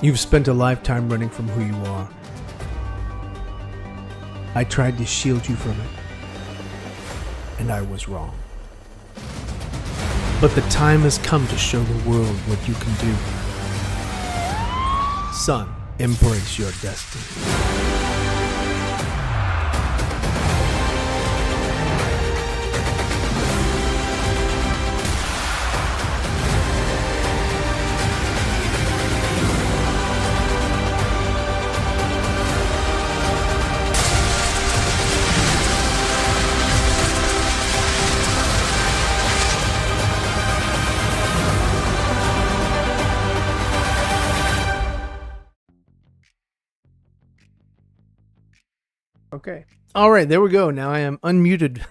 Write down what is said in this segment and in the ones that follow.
You've spent a lifetime running from who you are. I tried to shield you from it, and I was wrong. But the time has come to show the world what you can do. Son, embrace your destiny. Okay. All right, there we go. Now I am unmuted.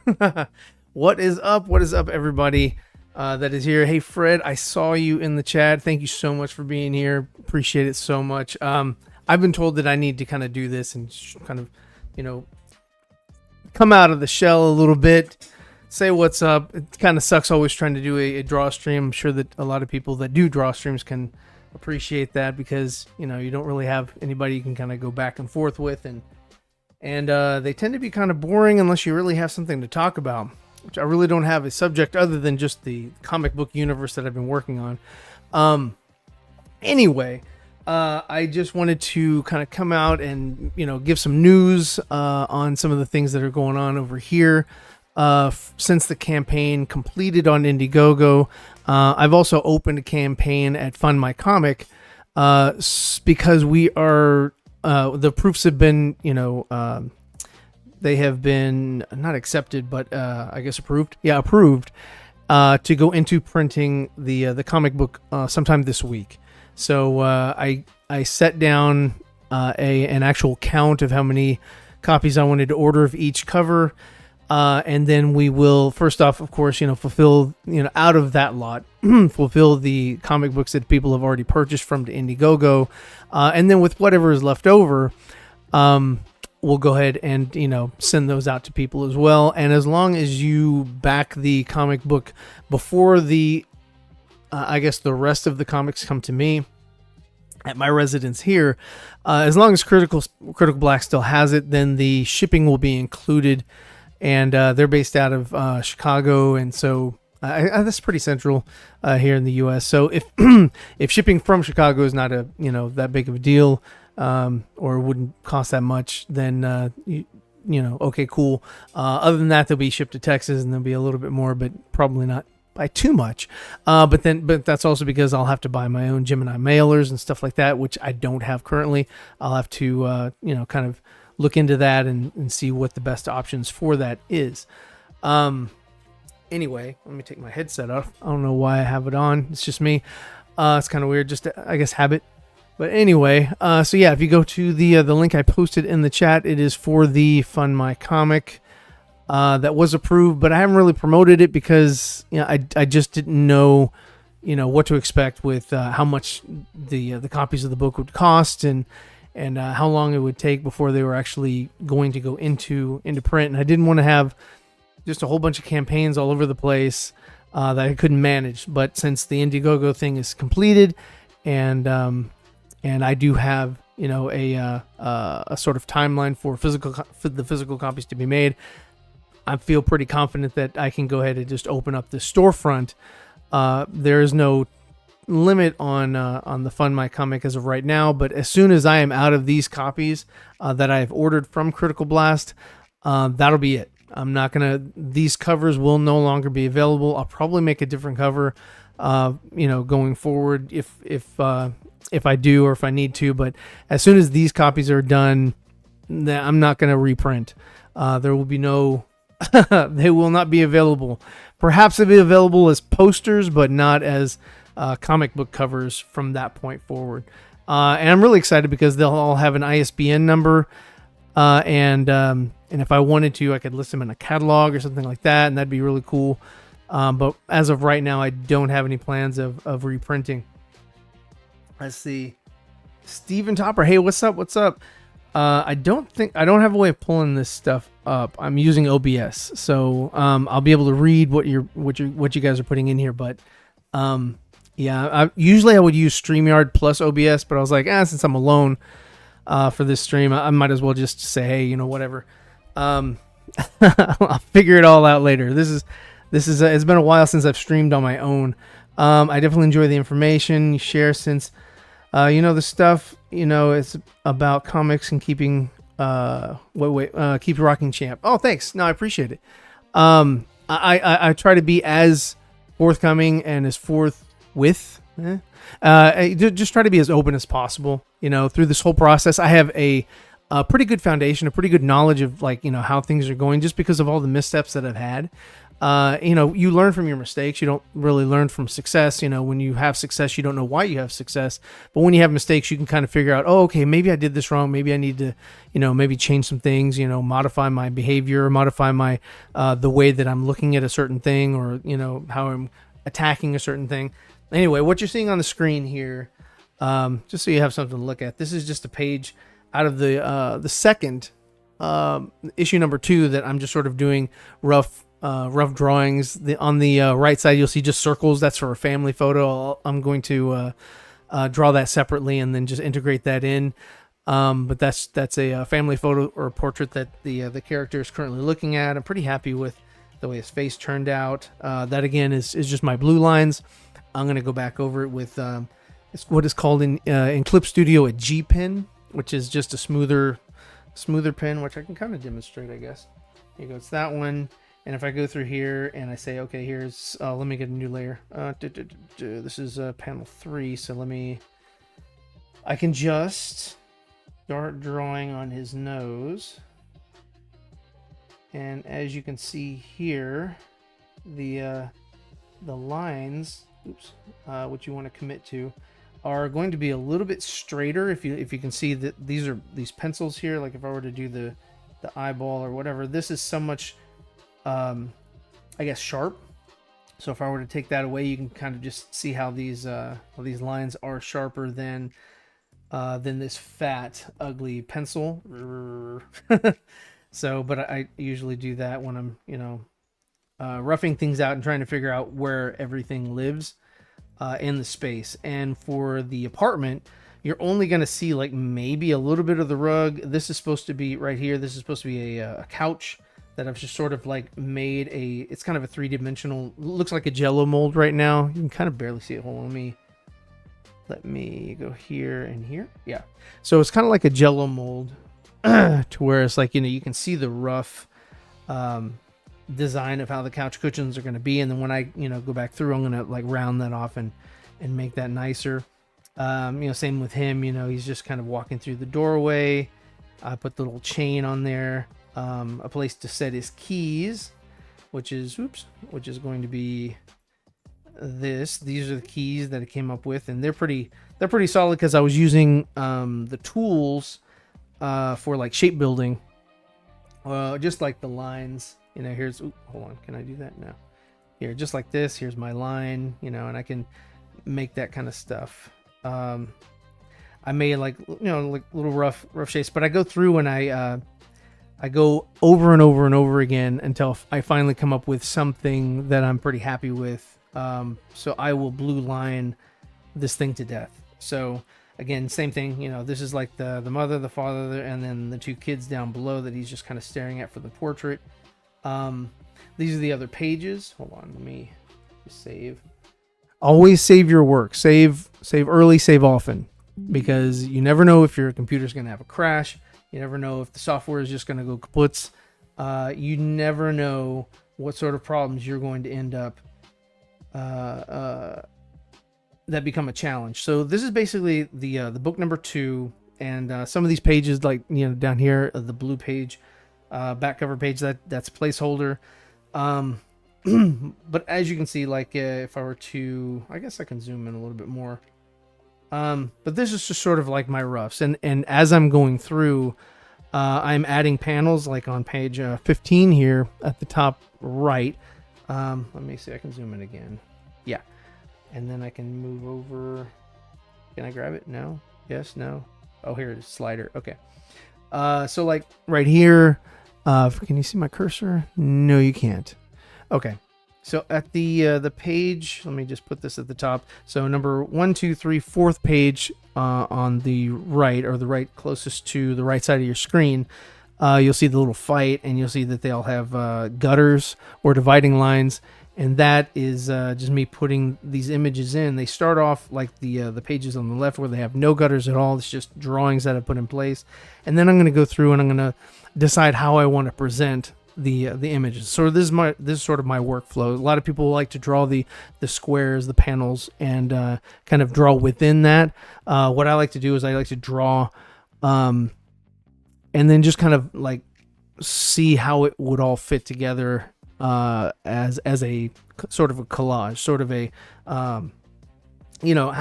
What is up? What is up, everybody that is here? Hey, Fred, I saw you in the chat. Thank you so much for being here. Appreciate it so much. I've been told that I need to kind of do this and kind of, come out of the shell a little bit, say what's up. It kind of sucks always trying to do a draw stream. I'm sure that a lot of people that do draw streams can appreciate that because, you don't really have anybody you can kind of go back and forth with, and they tend to be kind of boring unless you really have something to talk about, which I really don't have a subject other than just the comic book universe that I've been working on. Anyway, I just wanted to kind of come out and, give some news on some of the things that are going on over here since the campaign completed on Indiegogo. I've also opened a campaign at Fund My Comic because we are... the proofs have been, they have been not accepted, but I guess approved. Yeah, approved to go into printing the comic book sometime this week. So I set down an actual count of how many copies I wanted to order of each cover, and then we will first off, of course, fulfill out of that lot, fulfill the comic books that people have already purchased from to Indiegogo. And then with whatever is left over, we'll go ahead and, send those out to people as well. And as long as you back the comic book before the rest of the comics come to me at my residence here, as long as Critical Black still has it, then the shipping will be included. And they're based out of Chicago. And so that's pretty central here in the U.S. So if shipping from Chicago is not a that big of a deal, or wouldn't cost that much, then okay, cool. Other than that, they'll be shipped to Texas, and there'll be a little bit more, but probably not by too much. But that's also because I'll have to buy my own Gemini mailers and stuff like that, which I don't have currently. I'll have to kind of look into that and see what the best options for that is. Anyway, let me take my headset off. I don't know why I have it on. It's just me. It's kind of weird, just I guess habit. But anyway, so yeah, if you go to the link I posted in the chat, it is for the Fund My Comic that was approved, but I haven't really promoted it because I just didn't know what to expect with how much the copies of the book would cost and how long it would take before they were actually going to go into print. And I didn't want to have just a whole bunch of campaigns all over the place that I couldn't manage. But since the Indiegogo thing is completed, and I do have a sort of timeline for the physical copies to be made, I feel pretty confident that I can go ahead and just open up the storefront. There is no limit on the Fund My Comic as of right now, but as soon as I am out of these copies that I have ordered from Critical Blast, that'll be it. These covers will no longer be available. I'll probably make a different cover, going forward if I do or if I need to. But as soon as these copies are done, I'm not going to reprint. There will be they will not be available. Perhaps they'll be available as posters, but not as comic book covers from that point forward. And I'm really excited because they'll all have an ISBN number, and if I wanted to, I could list them in a catalog or something like that, and that'd be really cool. But as of right now, I don't have any plans of reprinting. Let's see. Steven Topper, hey, what's up? What's up? I don't have a way of pulling this stuff up. I'm using OBS, so I'll be able to read what you guys are putting in here. But Yeah, usually I would use StreamYard plus OBS, but I was like, since I'm alone for this stream, I might as well just say, hey, whatever. Um, I'll figure it all out later. This is it's been a while since I've streamed on my own. I definitely enjoy the information you share since the stuff it's about comics and keeping keep rocking champ. Oh, thanks. No, I appreciate it. I try to be as forthcoming and as forthwith. I just try to be as open as possible. Through this whole process, I have a pretty good foundation, a pretty good knowledge of how things are going, just because of all the missteps that I've had. You learn from your mistakes. You don't really learn from success. When you have success, you don't know why you have success. But when you have mistakes, you can kind of figure out, oh, okay, maybe I did this wrong. Maybe I need to, maybe change some things, modify my behavior, modify my, the way that I'm looking at a certain thing, or, how I'm attacking a certain thing. Anyway, what you're seeing on the screen here, just so you have something to look at, this is just a page out of the second, issue number 2 that I'm just sort of doing rough drawings. On the right side, you'll see just circles. That's for a family photo. I'm going to draw that separately and then just integrate that in. But that's a family photo or a portrait that the character is currently looking at. I'm pretty happy with the way his face turned out. That again is just my blue lines. I'm going to go back over it with it's what is called in Clip Studio a G pen, which is just a smoother pen, which I can kind of demonstrate, I guess. Here you go. It's that one. And if I go through here and I say, okay, here's, let me get a new layer. This is panel 3. So I can just start drawing on his nose. And as you can see here, the lines, which you want to commit to, are going to be a little bit straighter. If you can see that these pencils here, like if I were to do the eyeball or whatever, this is so much, I guess, sharp. So if I were to take that away, you can kind of just see how these lines are sharper than this fat, ugly pencil. So, but I usually do that when I'm, roughing things out and trying to figure out where everything lives in the space. And for the apartment, you're only going to see like maybe a little bit of the rug. This is supposed to be right here. This is supposed to be a couch that I've just sort of like made it's kind of a 3-dimensional, looks like a Jello mold right now. You can kind of barely see it. Hold on, let me go here and here. Yeah. So it's kind of like a Jello mold to where it's like, you can see the rough design of how the couch cushions are going to be. And then when I, go back through, I'm going to like round that off and make that nicer. Same with him, he's just kind of walking through the doorway. I put the little chain on there. A place to set his keys, which is going to be this. These are the keys that I came up with, and they're pretty solid because I was using the tools for like shape building, just like the lines. Here's hold on, can I do that now? Here, just like this. Here's my line, and I can make that kind of stuff. I made like like little rough shapes, but I go through and I go over and over and over again until I finally come up with something that I'm pretty happy with. So I will blue line this thing to death. So again, same thing, this is like the mother, the father, and then the 2 kids down below that he's just kind of staring at for the portrait. These are the other pages. Hold on, let me just save. Always save your work. Save early, save often, because you never know if your computer's going to have a crash. You never know if the software is just going to go kaput. You never know what sort of problems you're going to end up that become a challenge. So this is basically the book number 2, and some of these pages, like down here, the blue page, back cover page, that's placeholder. But as you can see, like if I were to, I guess I can zoom in a little bit more. But this is just sort of like my roughs, and as I'm going through, I'm adding panels, like on page 15 here at the top right. Let me see, I can zoom in again. Yeah, and then I can move over. Can I grab it? No. Yes. No. Oh, here it is, slider. Okay. So like right here, can you see my cursor? No, you can't. Okay. So at the page, let me just put this at the top. So number 1, 2, 3, fourth page on the right, or the right closest to the right side of your screen, you'll see the little fight, and you'll see that they all have gutters or dividing lines, and that is just me putting these images in. They start off like the pages on the left where they have no gutters at all. It's just drawings that I put in place, and then I'm going to go through and I'm going to decide how I want to present the images. So this is sort of my workflow. A lot of people like to draw the squares, the panels, and kind of draw within that. What I like to do is I like to draw, and then just kind of like see how it would all fit together as a sort of a collage, sort of a how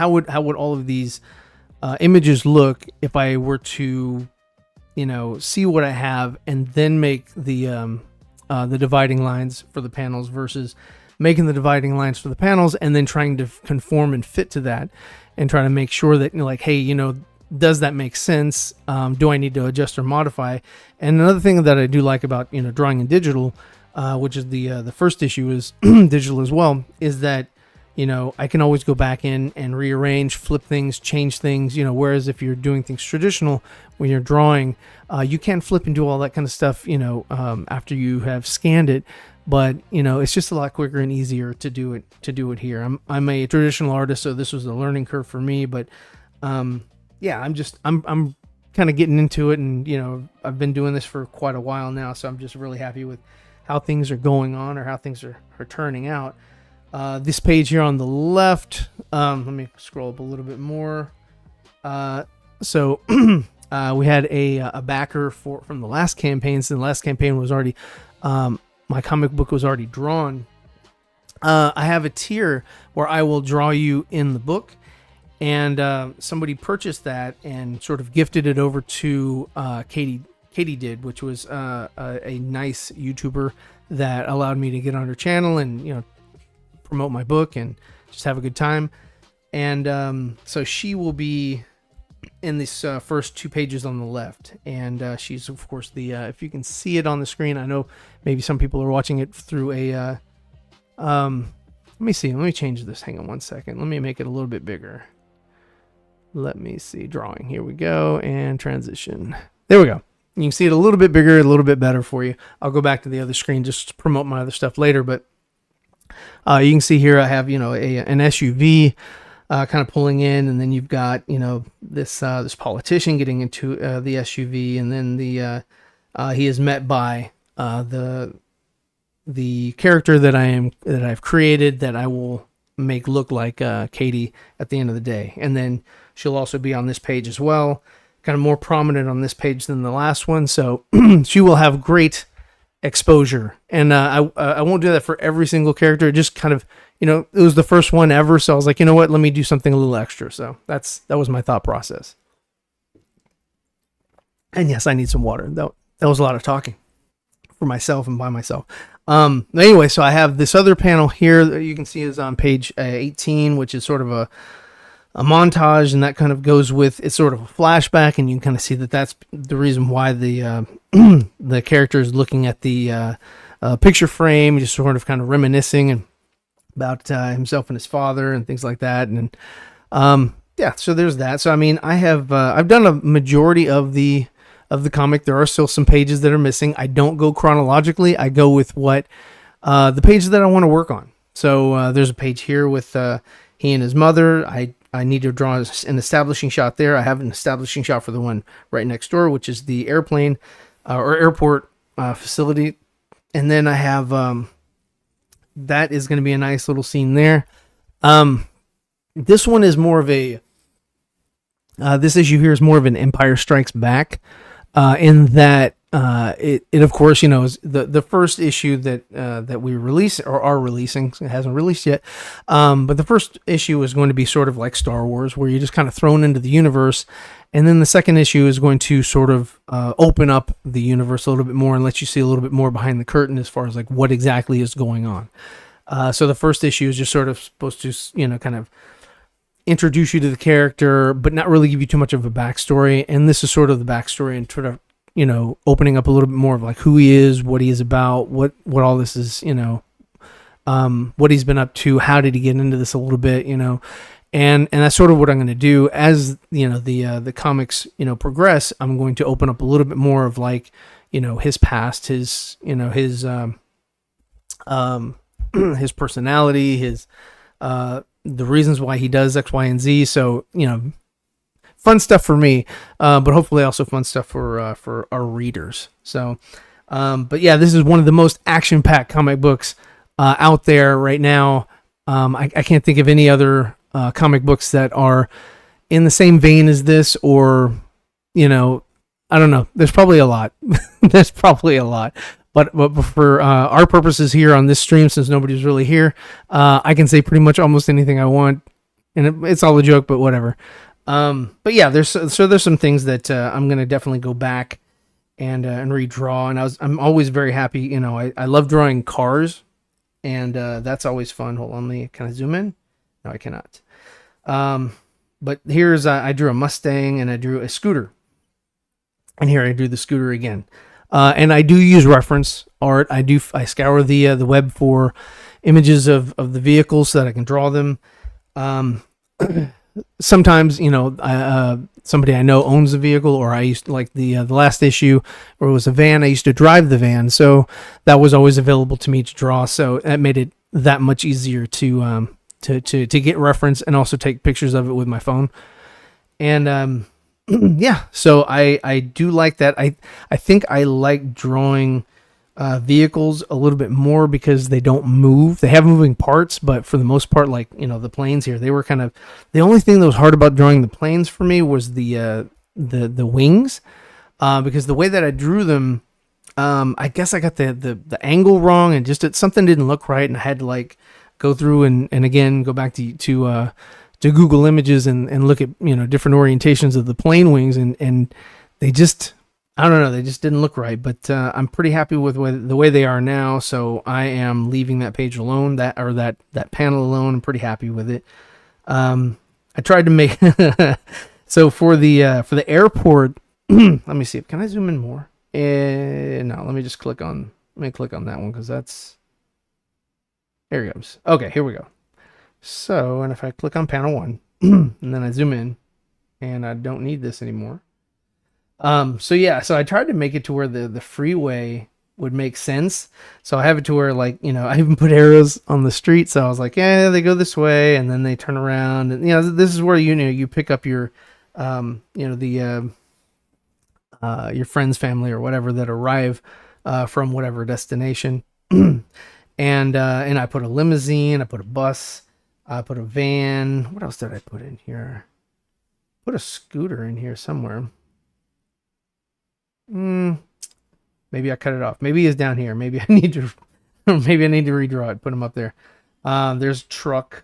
would all of these images look if I were to see what I have and then make the dividing lines for the panels versus making the dividing lines for the panels and then trying to conform and fit to that and try to make sure that hey, does that make sense? Do I need to adjust or modify? And another thing that I do like about drawing in digital, which is the first issue is digital as well, is that I can always go back in and rearrange, flip things, change things, whereas if you're doing things traditional, when you're drawing, you can't flip and do all that kind of stuff, after you have scanned it. But, it's just a lot quicker and easier to do it here. I'm a traditional artist, so this was a learning curve for me, but, yeah, I'm kind of getting into it, and, I've been doing this for quite a while now, so I'm just really happy with how things are going on or how things are turning out. This page here on the left, let me scroll up a little bit more. So we had a backer from the last campaign. So the last campaign was already, my comic book was already drawn. I have a tier where I will draw you in the book, and somebody purchased that and sort of gifted it over to Katie did, which was a nice YouTuber that allowed me to get on her channel and promote my book and just have a good time. And so she will be in this first 2 pages on the left, and she's of course the if you can see it on the screen. I know maybe some people are watching it through a let me change this. Hang on one second, let me make it a little bit bigger. Let me see, drawing, here we go, and transition, there we go. You can see it a little bit bigger, a little bit better for you. I'll go back to the other screen just to promote my other stuff later, but you can see here I have, an SUV kind of pulling in, and then you've got, this politician getting into the SUV, and then he is met by the character that I've created that I will make look like Katie at the end of the day. And then she'll also be on this page as well, kind of more prominent on this page than the last one, so she will have great exposure. And I won't do that for every single character. It just kind of, it was the first one ever, so I was like, you know what, let me do something a little extra. So that was my thought process. And yes, I need some water. That was a lot of talking for myself and by myself. Anyway, so I have this other panel here that you can see is on page 18, which is sort of a montage, and that kind of goes with, it's sort of a flashback, and you can kind of see that that's the reason why the the character is looking at the picture frame, just sort of kind of reminiscing and about himself and his father and things like that. And yeah, so there's that. So I mean, I've done a majority of the comic. There are still some pages that are missing. I don't go chronologically. I go with what the pages that I want to work on. So there's a page here with he and his mother. I need to draw an establishing shot there. I have an establishing shot for the one right next door, which is the airplane or airport facility. And then I have, that is going to be a nice little scene there. This one is more of a, this issue here is more of an Empire Strikes Back, in that it of course, is the first issue that we release or are releasing. It hasn't released yet, but the first issue is going to be sort of like Star Wars, where you're just kind of thrown into the universe, and then the second issue is going to sort of open up the universe a little bit more and let you see a little bit more behind the curtain as far as like what exactly is going on. So the first issue is just sort of supposed to kind of introduce you to the character, but not really give you too much of a backstory. And this is sort of the backstory and sort of, opening up a little bit more of like who he is, what he is about, what all this is, what he's been up to, how did he get into this a little bit, and that's sort of what I'm going to do as the comics progress. I'm going to open up a little bit more of like his past, his personality, his the reasons why he does X, Y, and Z. So fun stuff for me, but hopefully also fun stuff for our readers. So, but yeah, this is one of the most action-packed comic books out there right now. I can't think of any other comic books that are in the same vein as this, or I don't know. There's probably a lot. There's probably a lot. But for our purposes here on this stream, since nobody's really here, I can say pretty much almost anything I want, and it's all a joke, but whatever. But yeah, there's some things that I'm gonna definitely go back and redraw, and I'm always very happy. I love drawing cars, and that's always fun. Hold on, can I zoom in? No, I cannot. But here's I drew a Mustang and I drew a scooter, and here I drew the scooter again. And I do use reference art. I scour the web for images of the vehicles so that I can draw them. Sometimes, somebody I know owns a vehicle, or I used to, like the last issue where it was a van. I used to drive the van, so that was always available to me to draw. So that made it that much easier to get reference and also take pictures of it with my phone. And yeah, so I do like that. I think I like drawing vehicles a little bit more because they don't move. They have moving parts, but for the most part, like the planes here, they were kind of the only thing that was hard about drawing the planes for me was the wings, because the way that I drew them, I guess I got the angle wrong, and just something didn't look right, and I had to like go through and again go back to Google Images and look at different orientations of the plane wings, and they just, I don't know, they just didn't look right. But I'm pretty happy with the way they are now, so I am leaving that page alone, that panel alone. I'm pretty happy with it. I tried to make so for the airport. Let me see, can I zoom in more? No, let me just click on that one, because that's, there it goes. Okay, here we go. So, and if I click on panel 1 and then I zoom in, and I don't need this anymore. So yeah, so I tried to make it to where the freeway would make sense. So I have it to where, like, I even put arrows on the street. So I was like, yeah, they go this way and then they turn around, and this is where you pick up your your friend's family or whatever that arrive from whatever destination. And I put a limousine, I put a bus, I put a van. What else did I put in here? Put a scooter in here somewhere. Maybe I cut it off. Maybe it's down here. Maybe I need to redraw it. Put them up there. There's a truck,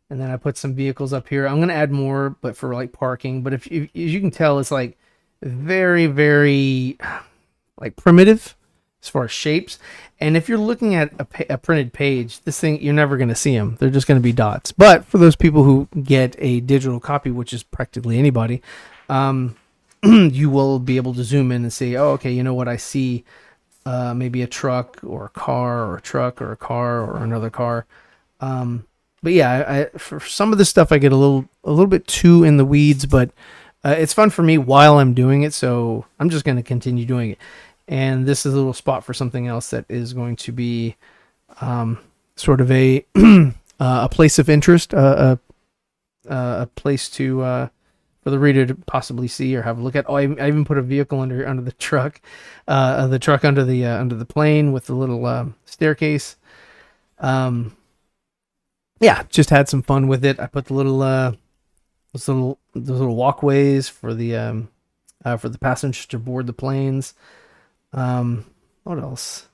and then I put some vehicles up here. I'm gonna add more, but for like parking. But if as you can tell, it's like very, very like primitive as far as shapes. And if you're looking at a printed page, this thing, you're never going to see them. They're just going to be dots. But for those people who get a digital copy, which is practically anybody, you will be able to zoom in and see, oh, okay, you know what, I see maybe a truck or a car or a truck or a car or another car. But yeah, for some of this stuff, I get a little bit too in the weeds, but it's fun for me while I'm doing it. So I'm just going to continue doing it. And this is a little spot for something else that is going to be sort of a a place of interest, a place to for the reader to possibly see or have a look at. Oh, I even put a vehicle under the truck under the plane with the little staircase. Yeah, just had some fun with it. I put the little those little walkways for the passengers to board the planes. What else?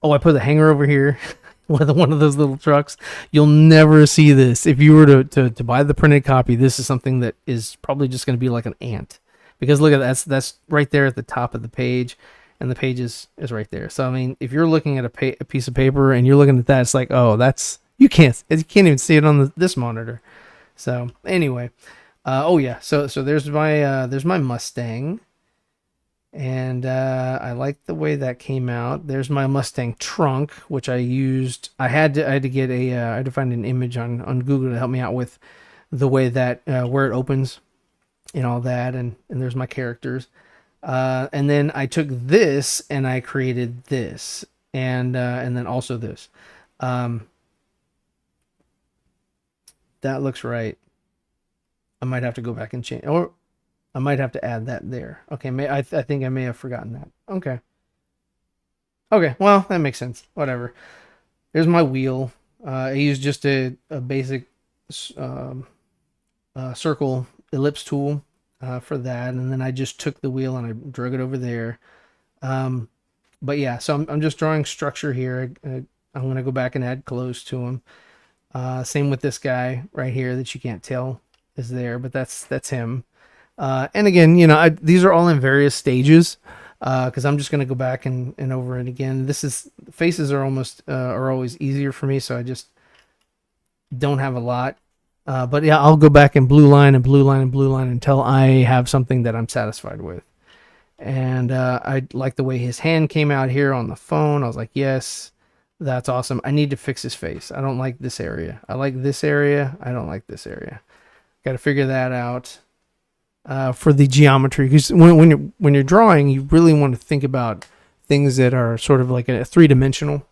Oh, I put the hanger over here with one of those little trucks. You'll never see this. If you were to buy the printed copy, this is something that is probably just going to be like an ant. Because look at that, that's right there at the top of the page, and the page is right there. So I mean, if you're looking at a piece of paper and you're looking at that, it's like, oh, you can't even see it on this monitor. So anyway, oh yeah, so there's my Mustang. And I like the way that came out. There's my Mustang trunk, which I used. I had to get a I had to find an image on Google to help me out with the way that where it opens and all that. And there's my characters. And then I took this and I created this, and then also this. Um, that looks right. I might have to go back and change, or I might have to add that there. Okay, I think I may have forgotten that. Okay. Okay, well, that makes sense. Whatever. There's my wheel. I used just a basic um, circle ellipse tool for that, and then I just took the wheel and I drug it over there. Um, but yeah, so I'm just drawing structure here. I'm going to go back and add clothes to them. Same with this guy right here that you can't tell is there, but that's him. And again, these are all in various stages because I'm just going to go back and over it again. Faces are always easier for me, so I just don't have a lot. But yeah, I'll go back and blue line and blue line and blue line until I have something that I'm satisfied with. And I like the way his hand came out here on the phone. I was like, yes, that's awesome. I need to fix his face. I don't like this area. I like this area. I don't like this area. Got to figure that out for the geometry, because when you're drawing, you really want to think about things that are sort of like a three-dimensional.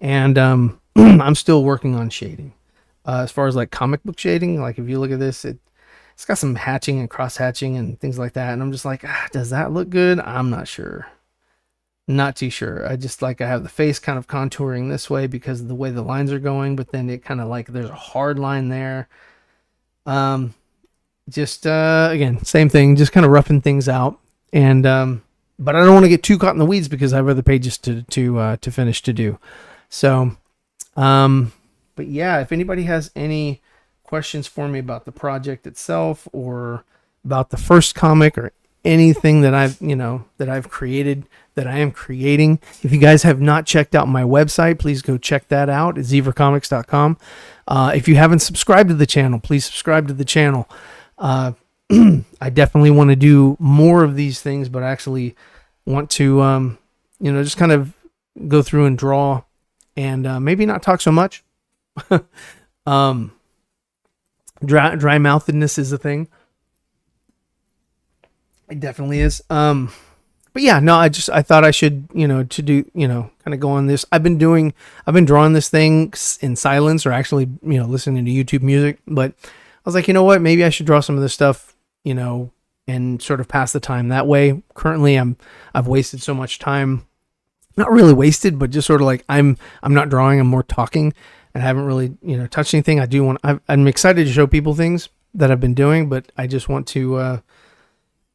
And I'm still working on shading. As far as like comic book shading, like if you look at this, it's got some hatching and cross hatching and things like that. And I'm just like, does that look good? I'm not sure. Not too sure. I have the face kind of contouring this way because of the way the lines are going, but then it kind of like there's a hard line there. Just again, same thing, just kind of roughing things out. And but I don't want to get too caught in the weeds because I have other pages to finish to do. So but yeah, if anybody has any questions for me about the project itself or about the first comic or anything that I've created, that I am creating, if you guys have not checked out my website, please go check that out at zeevercomics.com. If you haven't subscribed to the channel, please subscribe to the channel. I definitely want to do more of these things, but I actually want to just kind of go through and draw and maybe not talk so much. Dry mouthedness is a thing. It definitely is. But yeah, no, I thought I should, to do, kind of go on this. I've been drawing this thing in silence, or actually, listening to YouTube music, but I was like, you know what, maybe I should draw some of this stuff, and sort of pass the time that way. Currently I've wasted so much time, not really wasted, but just sort of like, I'm not drawing, I'm more talking. I haven't really, touched anything. I'm excited to show people things that I've been doing, but I just want to,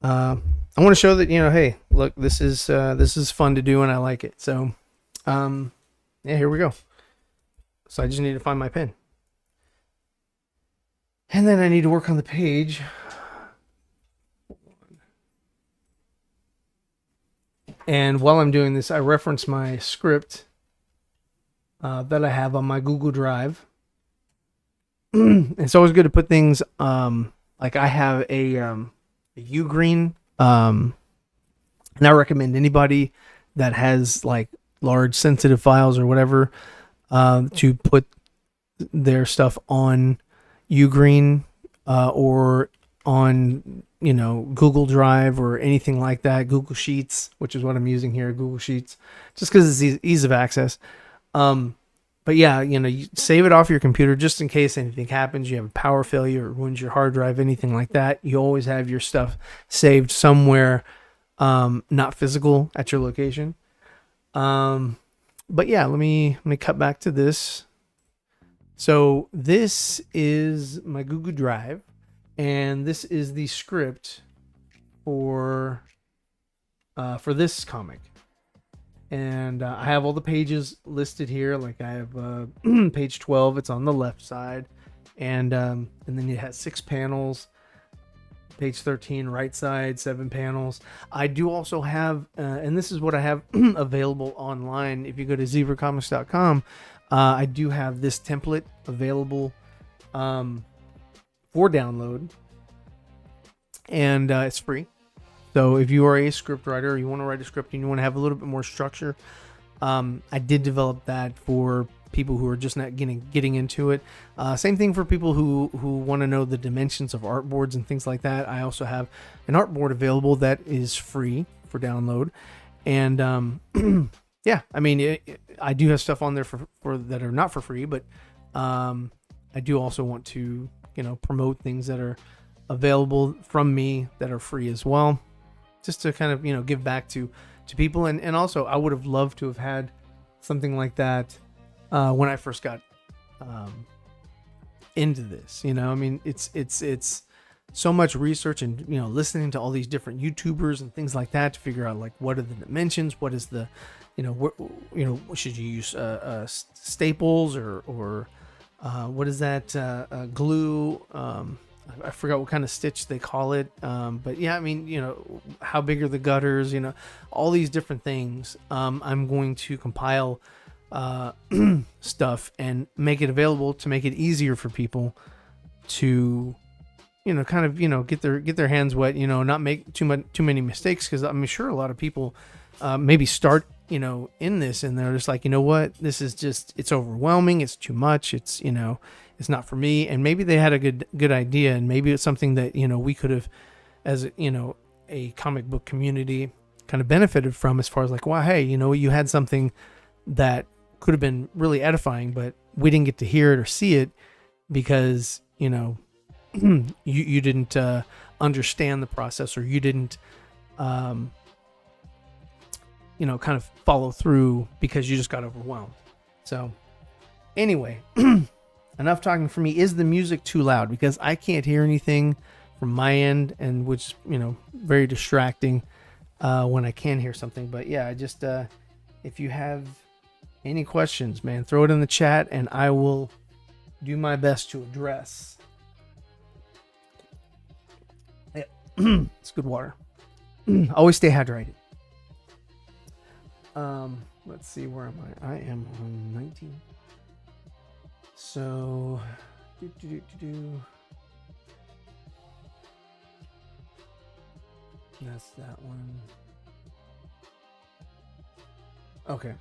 I want to show that, hey, look, this is fun to do and I like it. So, yeah, here we go. So I just need to find my pen. And then I need to work on the page. And while I'm doing this, I reference my script that I have on my Google Drive. It's always good to put things like I have a Ugreen, and I recommend anybody that has like large sensitive files or whatever to put their stuff on Ugreen or on Google Drive or anything like that. Google Sheets, which is what I'm using here, Google Sheets, just because it's ease of access. But yeah, you save it off your computer just in case anything happens. You have a power failure or ruins your hard drive, anything like that. You always have your stuff saved somewhere, not physical at your location. But yeah, let me cut back to this. So this is my Google Drive, and this is the script for this comic. And I have all the pages listed here. Like I have page 12. It's on the left side, and then it has 6 panels. Page 13, right side, 7 panels. I do also have, and this is what I have available online. If you go to zeevercomics.com, I do have this template available for download, and it's free. So if you are a script writer, or you want to write a script and you want to have a little bit more structure, I did develop that for people who are just not getting into it. Same thing for people who want to know the dimensions of artboards and things like that. I also have an artboard available that is free for download, and yeah, I mean, I do have stuff on there for that are not for free, but I do also want to promote things that are available from me that are free as well, just to kind of give back to people, and also I would have loved to have had something like that when I first got into this. I mean, it's so much research and listening to all these different YouTubers and things like that to figure out like what are the dimensions, what is the should you use staples or what is that glue? I forgot what kind of stitch they call it, but yeah, I mean, how big are the gutters? All these different things. I'm going to compile stuff and make it available to make it easier for people to kind of get their hands wet, not make too many mistakes, because I'm sure a lot of people maybe start in this and they're just like, what, this is just, it's overwhelming, it's too much, it's it's not for me. And maybe they had a good idea, and maybe it's something that we could have, as a comic book community, kind of benefited from, as far as like, wow, hey, you had something that could have been really edifying, but we didn't get to hear it or see it because you didn't understand the process, or you didn't kind of follow through because you just got overwhelmed. So anyway, enough talking for me. Is the music too loud? Because I can't hear anything from my end, and which very distracting when I can hear something. But yeah, I just if you have any questions, man, throw it in the chat and I will do my best to address. Yeah. It's good water. Always stay hydrated. Let's see, where am I? I am on 19. So, that's that one. Okay.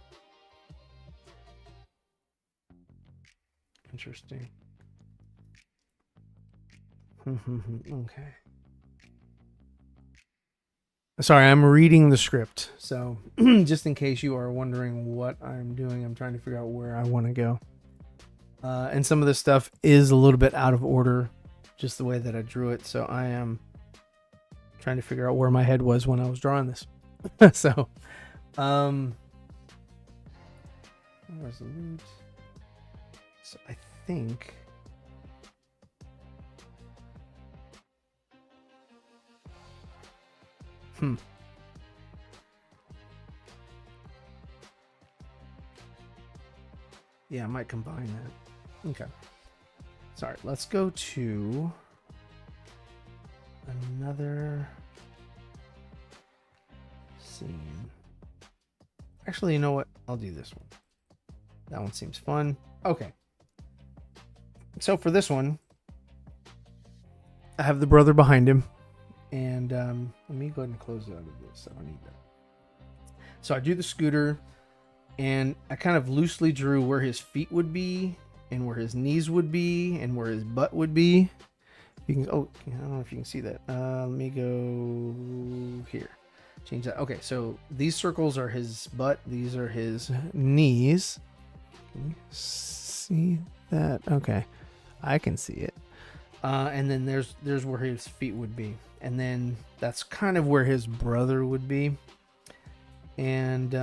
Interesting. Okay. Sorry, I'm reading the script. So, just in case you are wondering what I'm doing, I'm trying to figure out where I want to go. And some of this stuff is a little bit out of order, just the way that I drew it. So I am trying to figure out where my head was when I was drawing this. So, resolute. So I think yeah, I might combine that. Okay. Sorry, let's go to another scene. Actually, you know what? I'll do this one. That one seems fun. Okay. So for this one, I have the brother behind him. And let me go ahead and close out of this. I don't need that. So I do the scooter, and I kind of loosely drew where his feet would be, and where his knees would be, and where his butt would be. You can, oh, I don't know if you can see that. Let me go here. Change that. Okay, so these circles are his butt. These are his knees. Can you see that? Okay, I can see it. And then there's where his feet would be. And then that's kind of where his brother would be. And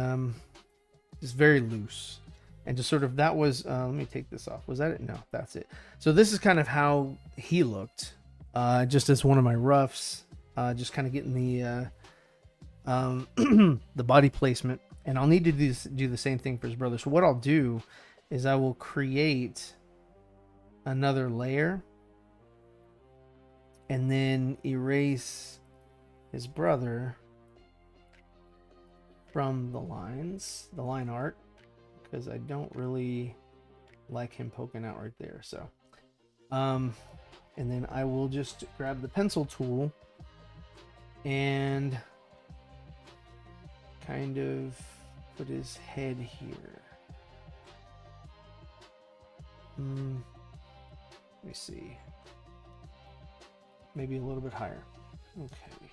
it's very loose. And just sort of, that was, let me take this off. Was that it? No, that's it. So this is kind of how he looked, just as one of my roughs, just kind of getting the the body placement. And I'll need to do the same thing for his brother. So what I'll do is I will create another layer and then erase his brother from the lines, the line art, because I don't really like him poking out right there. So, and then I will just grab the pencil tool and kind of put his head here. Let me see. Maybe a little bit higher. Okay.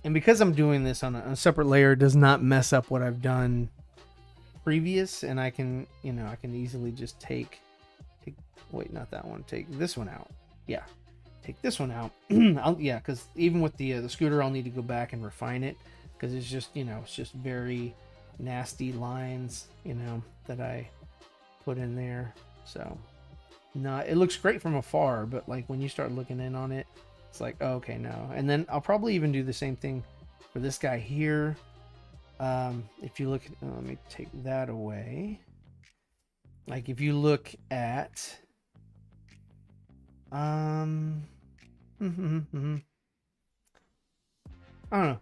And because I'm doing this on a separate layer, it does not mess up what I've done previous, and I can, you know, I can easily just take wait, not that one. Take this one out. Yeah. Take this one out. Yeah, because even with the scooter, I'll need to go back and refine it because it's just, you know, it's just very nasty lines, you know, that I put in there. So, no, it looks great from afar, but like when you start looking in on it, it's like, oh, okay, no. And then I'll probably even do the same thing for this guy here. If you look, let me take that away. Like if you look at, I don't know.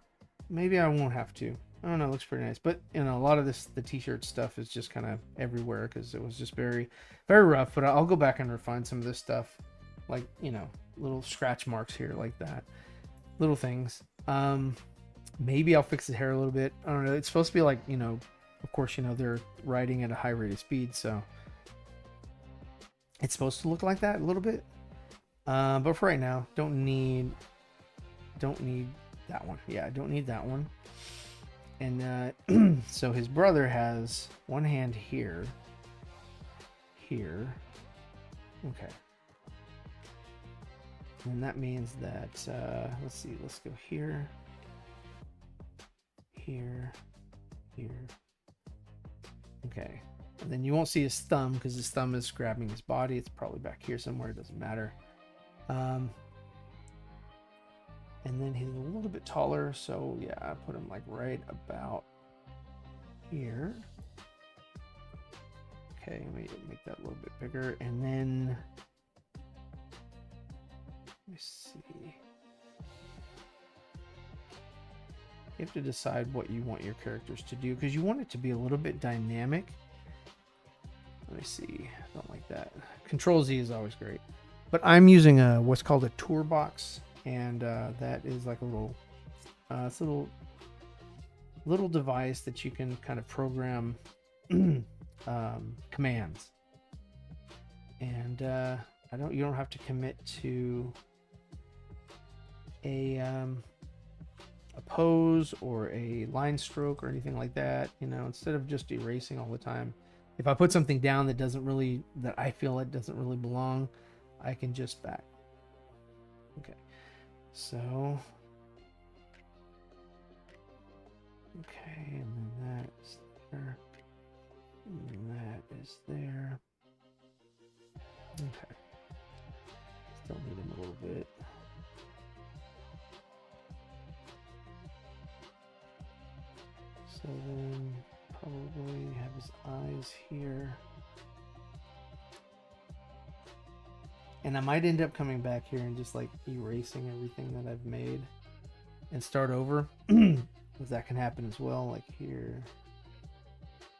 Maybe I won't have to. I don't know. It looks pretty nice, but you know, a lot of this, the t-shirt stuff is just kind of everywhere because it was just very, very rough. But I'll go back and refine some of this stuff, like, you know, little scratch marks here like that, little things. Maybe I'll fix the hair a little bit. I don't know. It's supposed to be like, you know, of course, you know, they're riding at a high rate of speed, so it's supposed to look like that a little bit. But for right now, don't need that one. Yeah, I don't need that one. And so his brother has one hand here. Okay. And that means that, let's see, let's go here. Okay. And then you won't see his thumb because his thumb is grabbing his body. It's probably back here somewhere. It doesn't matter. And then he's a little bit taller, so yeah, I put him like right about here. Okay, let me make that a little bit bigger, and then let me see. You have to decide what you want your characters to do because you want it to be a little bit dynamic. Let me see. I don't like that. Control Z is always great, but I'm using what's called a toolbox. And that is like a little, it's a little device that you can kind of program commands. And you don't have to commit to a pose or a line stroke or anything like that. You know, instead of just erasing all the time, if I put something down that I feel it doesn't really belong, I can just back. Okay. So, okay, and then that's there, and then that is there. Okay, still need him a little bit. So then probably have his eyes here. And I might end up coming back here and just like erasing everything that I've made and start over. Because that can happen as well. Like here,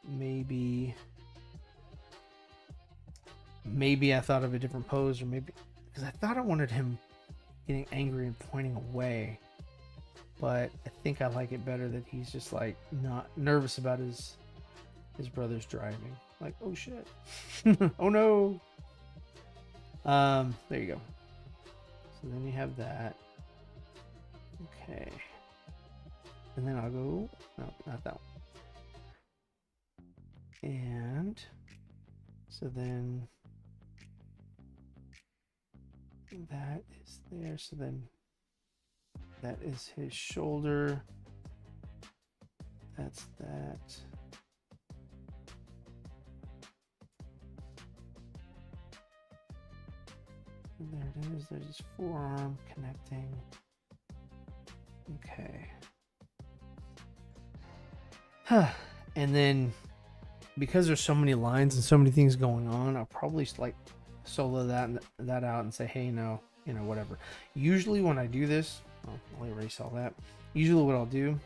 maybe I thought of a different pose, or maybe because I thought I wanted him getting angry and pointing away. But I think I like it better that he's just like not nervous about his brother's driving. Like, oh shit. Oh no. There you go. So then you have that. Okay. And then I'll go, no, not that one. And so then that is there. So then that is his shoulder. That's that. There it is. There's his forearm connecting. Okay. And then because there's so many lines and so many things going on, I'll probably like solo that out and say, hey, no, you know, whatever. Usually when I do this, I'll erase all that. Usually what I'll do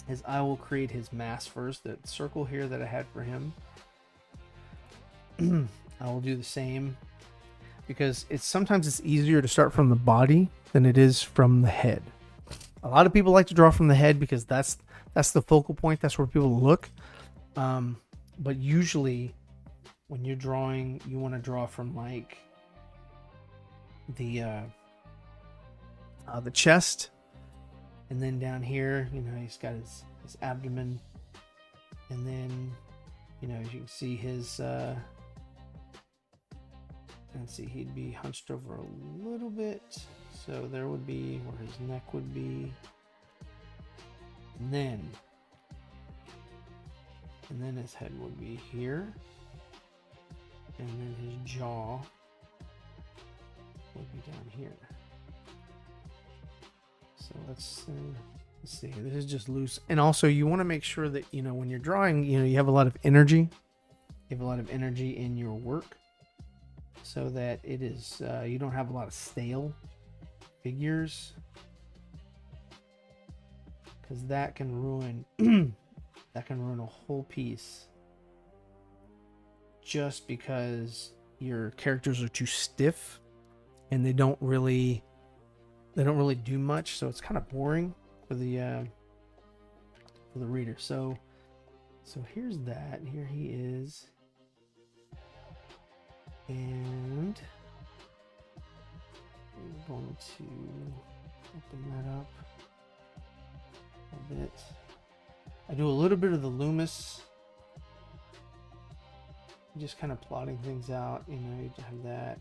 is I will create his mask first. That circle here that I had for him, I will do the same. Because sometimes it's easier to start from the body than it is from the head. A lot of people like to draw from the head because that's the focal point. That's where people look. But usually, when you're drawing, you want to draw from like the chest, and then down here, you know, he's got his abdomen, and then, you know, as you can see his let's see, he'd be hunched over a little bit, so there would be where his neck would be, and then his head would be here, and then his jaw would be down here. So let's see. This is just loose, and also you want to make sure that, you know, when you're drawing, you know, you have a lot of energy. You have a lot of energy in your work, so that it is you don't have a lot of stale figures, because that can ruin that can ruin a whole piece just because your characters are too stiff and they don't really do much, so it's kind of boring for the reader. So here's that. Here he is. And we're going to open that up a bit. I do a little bit of the Loomis, just kind of plotting things out. You know, you have that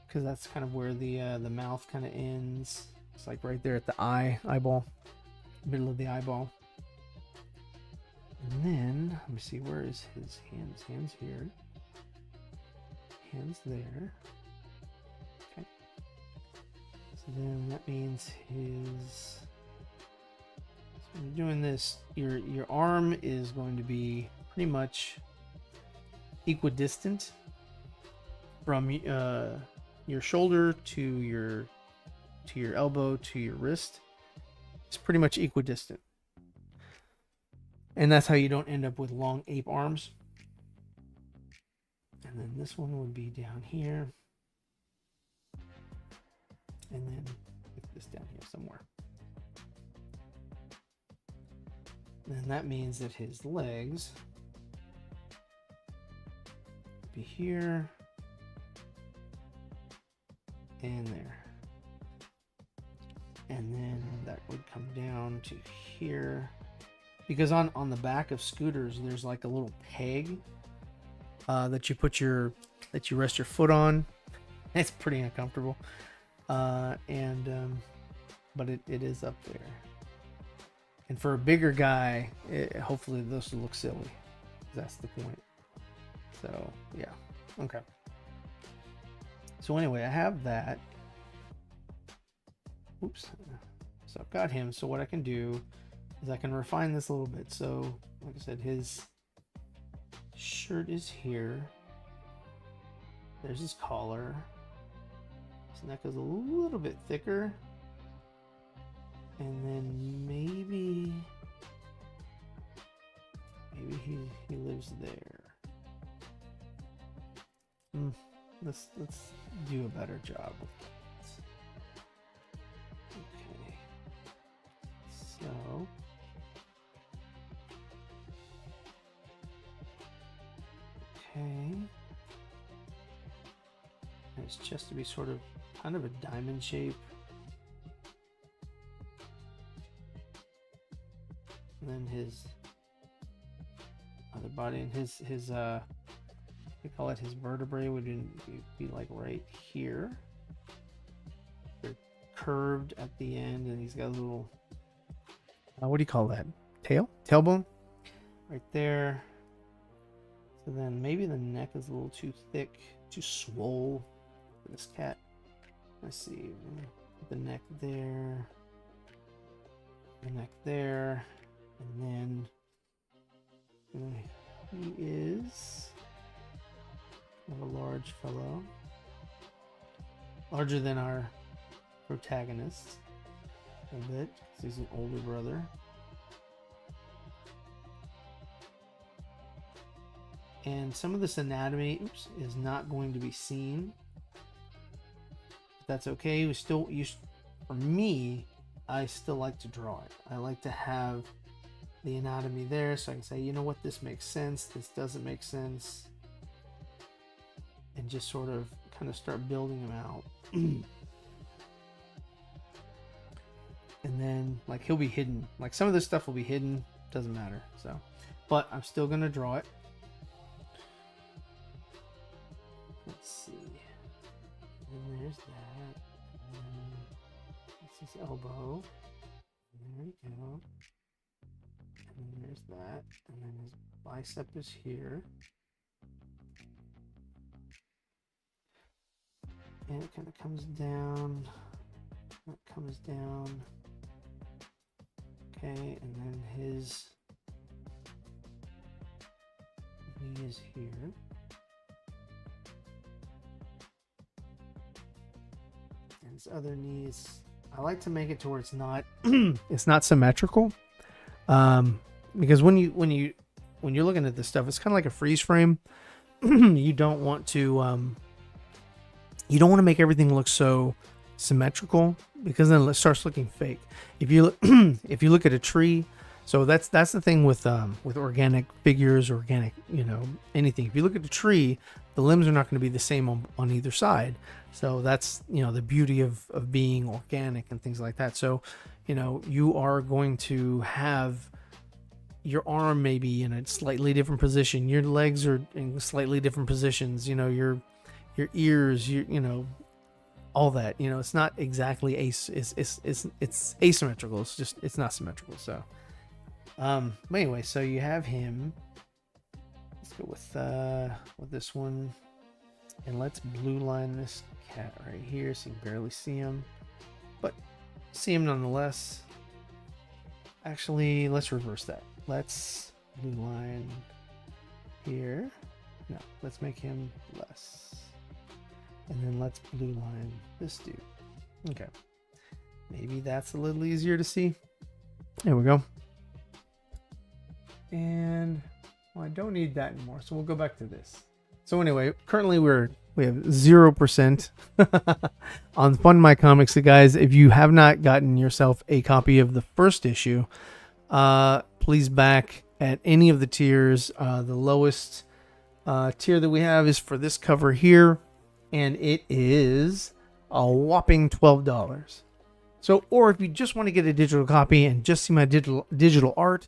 because that's kind of where the mouth kind of ends. It's like right there at the eyeball, middle of the eyeball. And then let me see, where is his hands? Hands here. Hands there. Okay. So then that means his. So when you're doing this, your arm is going to be pretty much equidistant from your shoulder to your elbow to your wrist. It's pretty much equidistant. And that's how you don't end up with long ape arms. And then this one would be down here. And then this down here somewhere. And that means that his legs would be here and there. And then that would come down to here. Because on the back of scooters, there's like a little peg that you rest your foot on. It's pretty uncomfortable, but it is up there. And for a bigger guy, hopefully this will look silly. That's the point. So yeah, okay. So anyway, I have that. Oops. So I've got him. So what I can do is I can refine this a little bit. So like I said, his shirt is here. There's his collar. His neck is a little bit thicker. And then maybe he lives there. Let's do a better job with this. Okay. So and his chest to be sort of kind of a diamond shape. And then his other body and his we call it his vertebrae would be like right here. They're curved at the end, and he's got a little what do you call that? Tailbone? Right there. So then maybe the neck is a little too thick, too swole for this cat. Let's see. Put the neck there. The neck there. And then he is kind of a large fellow. Larger than our protagonist a bit, because he's an older brother. And some of this anatomy is not going to be seen. But that's okay. You for me, I still like to draw it. I like to have the anatomy there so I can say, you know what, this makes sense, this doesn't make sense, and just sort of kind of start building them out. And then like he'll be hidden, like some of this stuff will be hidden, doesn't matter. So, but I'm still gonna draw it. Let's see, and there's that, and that's his elbow, there we go, and then there's that, and then his bicep is here, and it kind of comes down, that comes down. Okay, and then his knee is here. And his other knee is, I like to make it to where it's not it's not symmetrical. Because when you're looking at this stuff, it's kind of like a freeze frame. You don't want to make everything look so symmetrical, because then it starts looking fake. If you look at a tree, so that's the thing with organic figures, organic, anything. If you look at a tree, the limbs are not going to be the same on either side. So that's the beauty of being organic and things like that. So you are going to have your arm maybe in a slightly different position, your legs are in slightly different positions, your ears, all that. It's not exactly it's asymmetrical. It's not symmetrical. So but anyway, so you have him. Let's go with this one, and let's blue line this cat right here so you can barely see him, but see him nonetheless. Actually, let's reverse that. Let's blue line here. No, let's make him less. And then let's blue line this dude. Okay. Maybe that's a little easier to see. There we go. And well, I don't need that anymore, so we'll go back to this. So anyway, currently we have 0% on Fund My Comics. So guys, if you have not gotten yourself a copy of the first issue, please back at any of the tiers. The lowest tier that we have is for this cover here, and it is a whopping $12. So, or if you just want to get a digital copy and just see my digital art,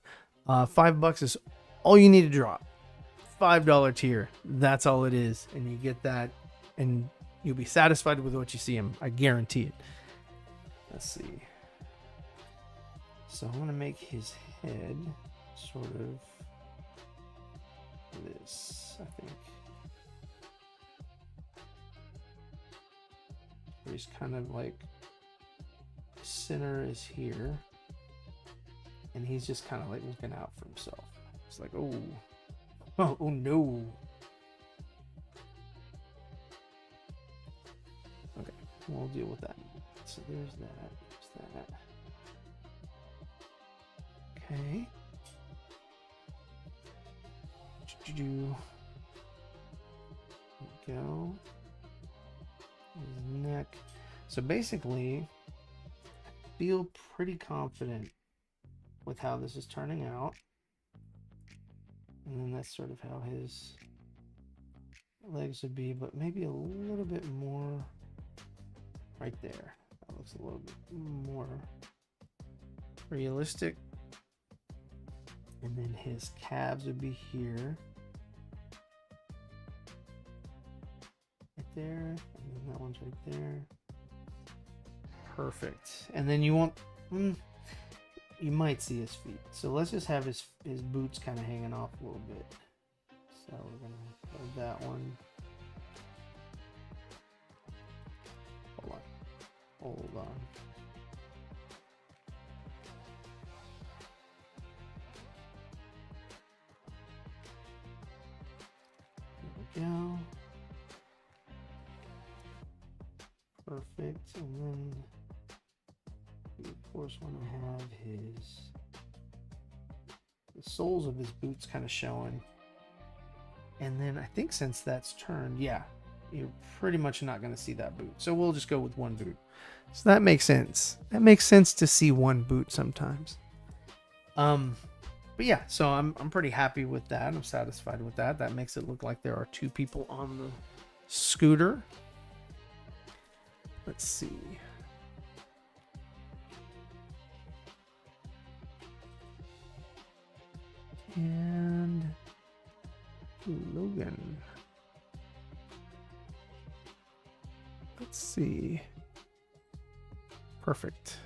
$5 is all you need to drop. $5 tier, that's all it is, and you get that, and you'll be satisfied with what you see him. I guarantee it. Let's see. So I'm gonna make his head sort of this, I think. Where he's kind of like, center is here, and he's just kind of like looking out for himself. It's like, oh no. Okay, we'll deal with that. So there's that. Okay. There we go. His neck. So basically, I feel pretty confident with how this is turning out. And then that's sort of how his legs would be, but maybe a little bit more right there. That looks a little bit more realistic. And then his calves would be here. Right there. And then that one's right there. Perfect. And then you want... you might see his feet. So let's just have his boots kind of hanging off a little bit. So we're going to hold that one. Hold on. There we go. Perfect. And then we of course want to have the soles of his boots kind of showing. And then I think since that's turned, yeah, you're pretty much not going to see that boot. So we'll just go with one boot. So that makes sense. That makes sense to see one boot sometimes. But yeah, so I'm pretty happy with that. I'm satisfied with that. That makes it look like there are two people on the scooter. Let's see. And Logan. Let's see. Perfect.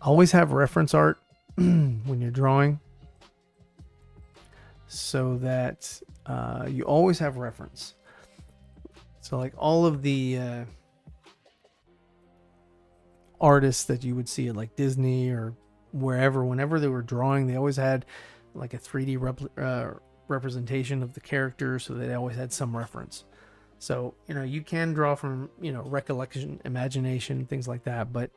Always have reference art when you're drawing, so that you always have reference. So like all of the artists that you would see at like Disney or wherever, whenever they were drawing, they always had like a 3D representation of the character, so they always had some reference. So, you know, you can draw from, you know, recollection, imagination, things like that, but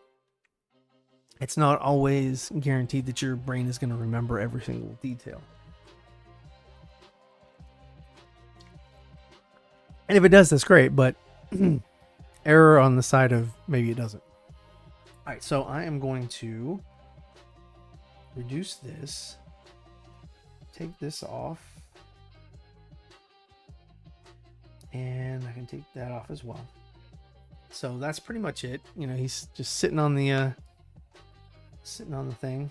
it's not always guaranteed that your brain is going to remember every single detail. And if it does, that's great, but error on the side of maybe it doesn't. All right, so I am going to reduce this, take this off, and I can take that off as well. So that's pretty much it. You know, he's just sitting on the thing.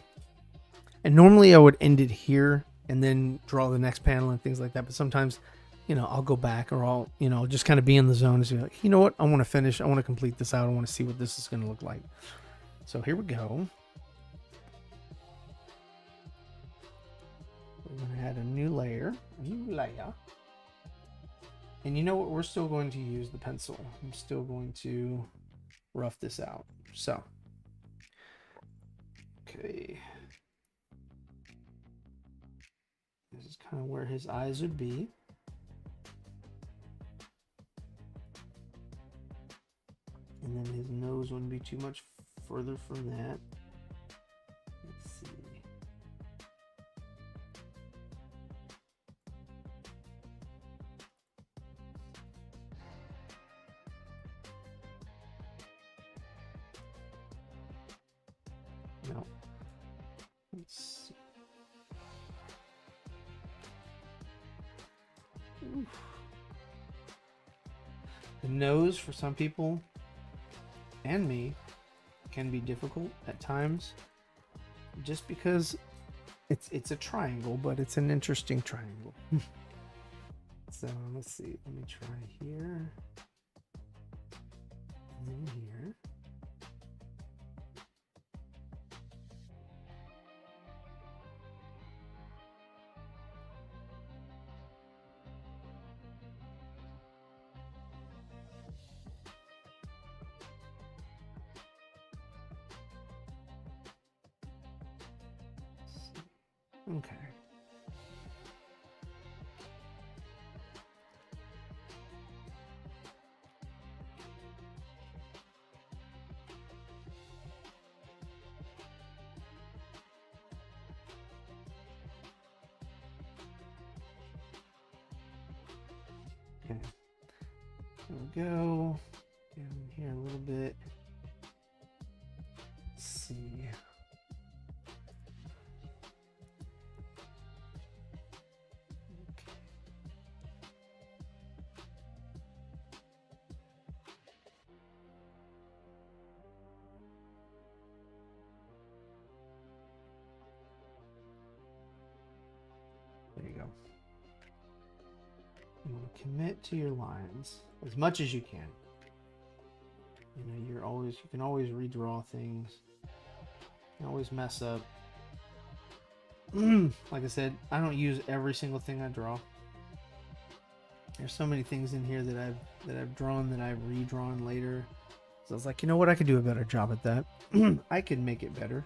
And normally I would end it here and then draw the next panel and things like that. But sometimes, you know, I'll go back, or I'll, you know, just kind of be in the zone and be like, you know what, I want to finish. I want to complete this out. I want to see what this is going to look like. So here we go. We're going to add a new layer. And you know what? We're still going to use the pencil. I'm still going to rough this out. So, okay. This is kind of where his eyes would be. And then his nose wouldn't be too much further from that. Let's see. No. Let's see. Oof. The nose for some people and me can be difficult at times, just because it's a triangle, but it's an interesting triangle. So let's see, let me try here and then here. Okay. Okay. There we go. Down here a little bit. Let's see. There you go. You want to commit to your lines as much as you can. You know, you can always redraw things. You can always mess up. Like I said, I don't use every single thing I draw. There's so many things in here that I've drawn that I've redrawn later. So I was like, you know what, I could do a better job at that. I could make it better.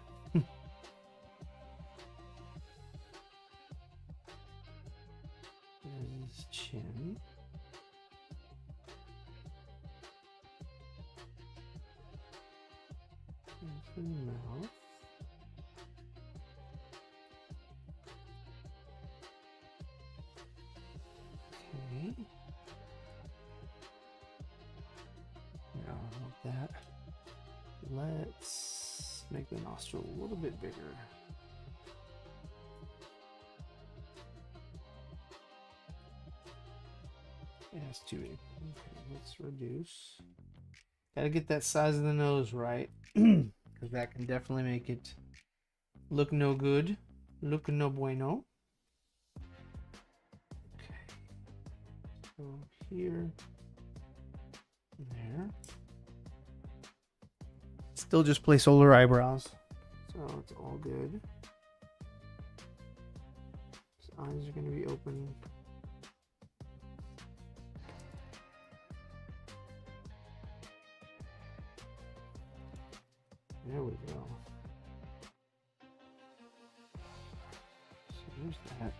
There's his chin. There's the mouth. like that. Let's make the nostril a little bit bigger. Yeah, it's too big. Okay, let's reduce. Gotta get that size of the nose right, because that can definitely make it look no good. Look no bueno. Okay. So here. There. Still just placeholder eyebrows. So it's all good. His eyes are going to be open. There we go. So there's that.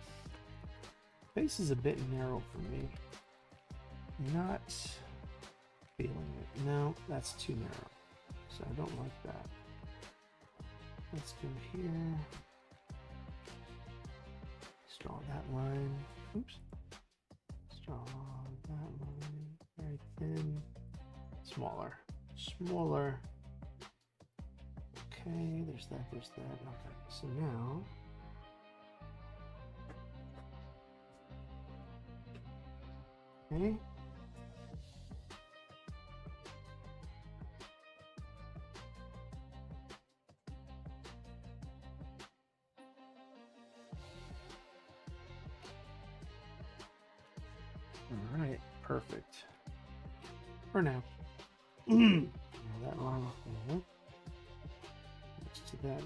Face is a bit narrow for me. Not feeling it. No, that's too narrow. So I don't like that. Let's go here. Let's draw that line. Oops. Let's draw that line. Very thin. Smaller. Smaller. Okay, there's that, there's that. Okay, so now okay. All right, perfect. For now. That line there. Next to that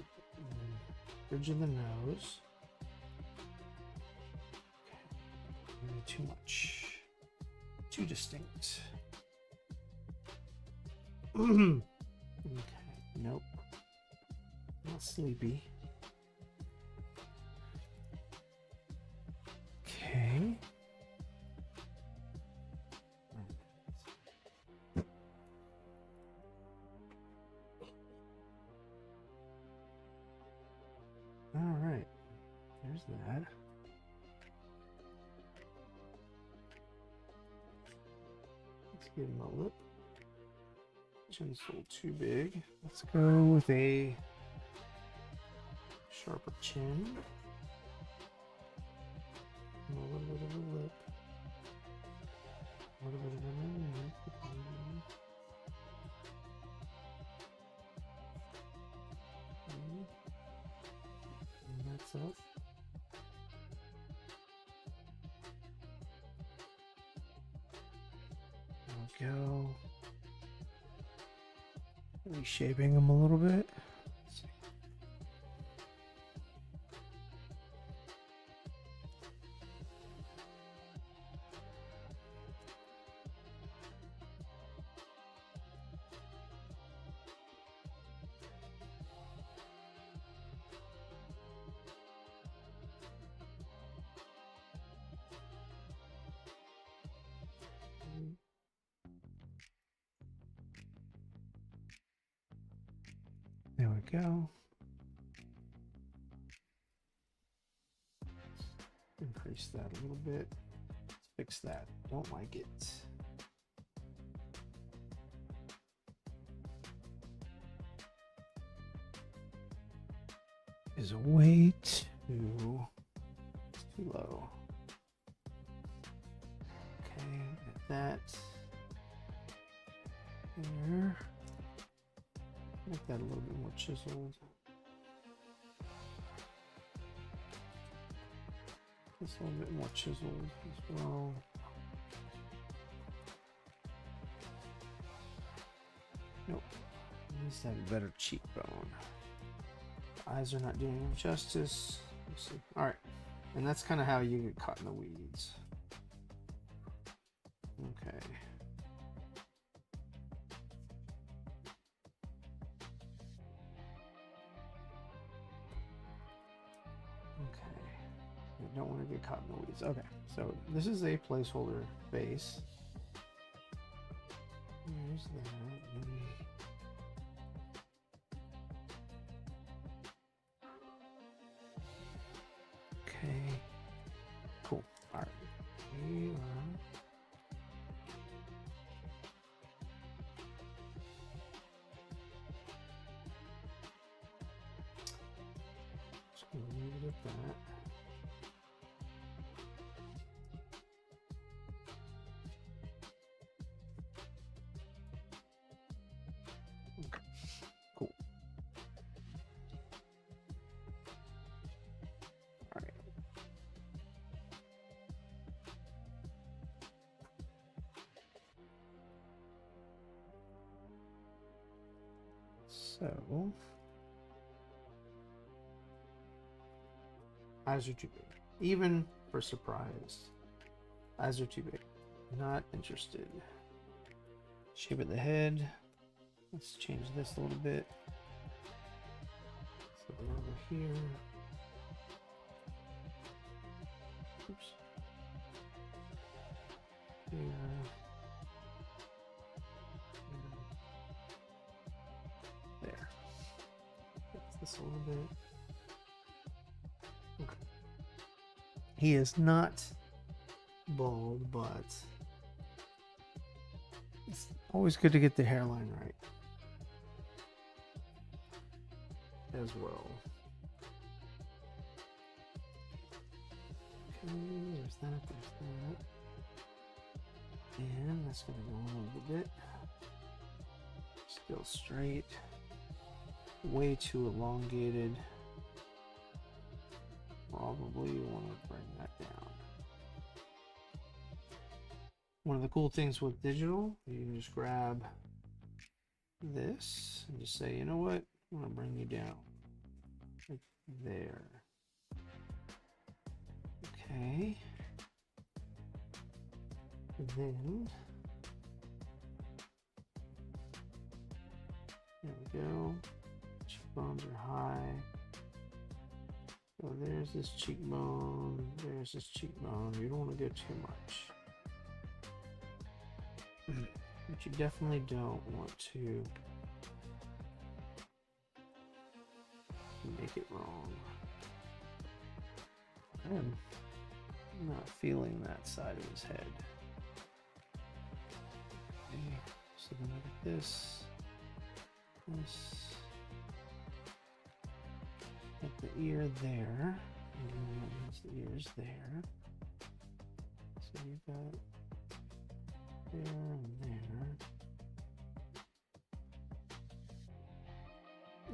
bridge of the nose. Okay. Maybe too much. Too distinct. Okay. Nope. Not sleepy. Okay. All right. There's that. Let's give him a lip. Chin's a little too big. Let's go with a sharper chin. And a little bit of a lip. A little bit of a nose. And that's up. There we go. Reshaping them a little bit. Let's see. There we go. Increase that a little bit. Let's fix that. Don't like it. Is way too low. Okay, get that there. Make that a little bit more chiseled. This a little bit more chiseled as well. Nope. Needs to have a better cheekbone. Eyes are not doing him justice. Let's see. All right, and that's kind of how you get caught in the weeds. Okay. I don't want to get caught in the weeds. Okay, so this is a placeholder face. There's that. Okay. Cool. All right. We are like that. Okay. Cool. All right. So, eyes are too big. Even for surprise, eyes are too big. Not interested. Shape of the head. Let's change this a little bit. So we're over here. Oops. Here. There. Fix this a little bit. Okay. He is not bald, but it's always good to get the hairline right as well. Okay, there's that, there's that. And that's going to go a little bit. Still straight. Way too elongated. Probably want to bring that down. One of the cool things with digital, you can just grab this and just say, you know what, I'm going to bring you down. Right there. Okay. And then, there we go. Cheekbones are high. So there's this cheekbone, there's this cheekbone. You don't want to go too much. But you definitely don't want to make it wrong. I'm not feeling that side of his head. Okay, so then look at this. This. Get the ear there. And then that means the ear's there. So you've got there and there.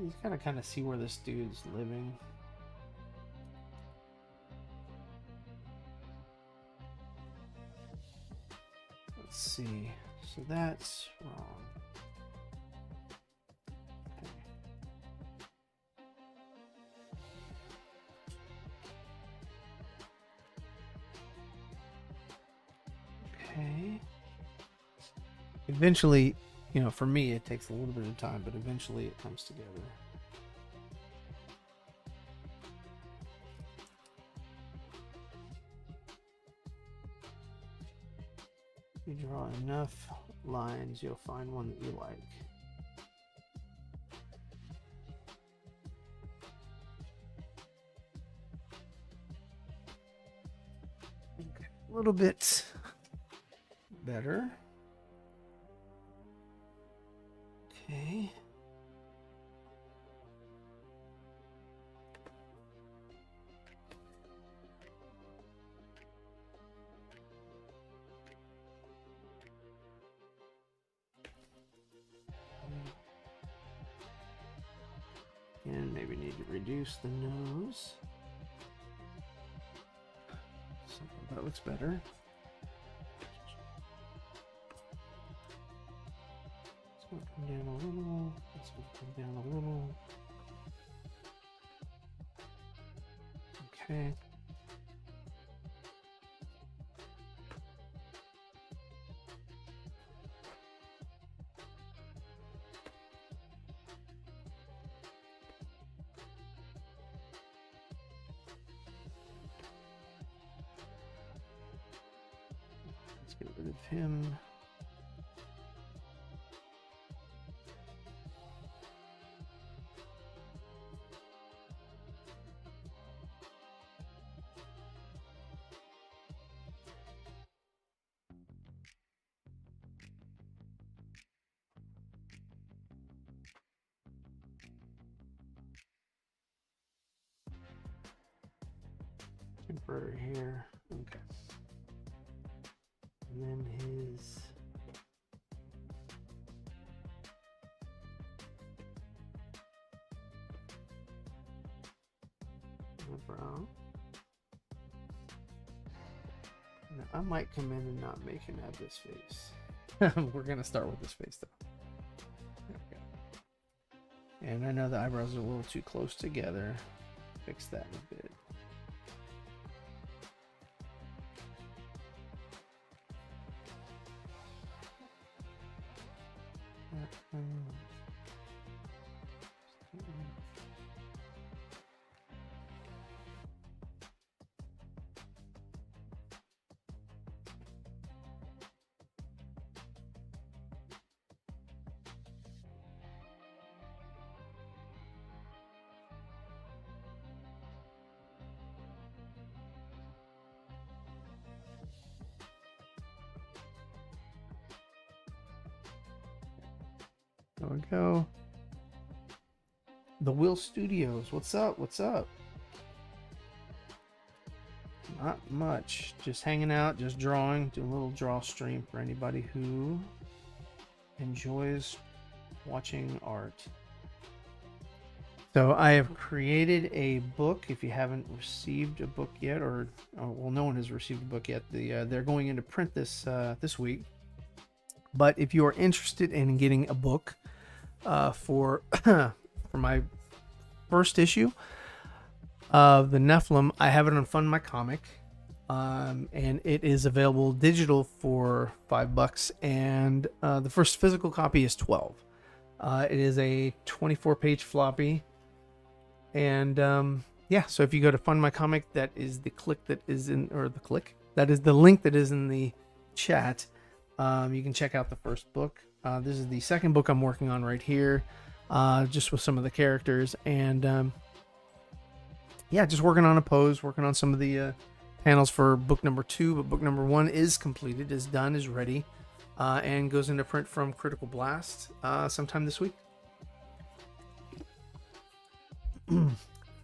You gotta kind of see where this dude's living. Let's see. So that's wrong. Okay. Eventually, you know, for me, it takes a little bit of time, but eventually it comes together. You draw enough lines, you'll find one that you like. Okay. A little bit better. Okay. And maybe need to reduce the nose. So that looks better. It's going to come down a little. It's going to come down a little. Okay. Let's get rid of him. temporary here. Okay. And then his eyebrow. Now, I might come in and not make him have this face. We're gonna start with this face though. Okay. And I know the eyebrows are a little too close together. Fix that in a bit. There we go. The Will Studios. What's up? What's up? Not much. Just hanging out, just drawing. Do a little draw stream for anybody who enjoys watching art. So I have created a book. If you haven't received a book yet, or well, no one has received a book yet. They're going into print this this week. But if you are interested in getting a book for for my first issue of the Nephilim, I have it on Fund My Comic, and it is available digital for $5, and the first physical copy is $12. It is a 24-page floppy, and yeah. So if you go to Fund My Comic, that is the click that is in, or the click that is the link that is in the chat. You can check out the first book. This is the second book I'm working on right here, just with some of the characters, and yeah, just working on a pose, working on some of the panels for book number 2. But book number 1 is completed, is done, is ready, and goes into print from Critical Blast sometime this week.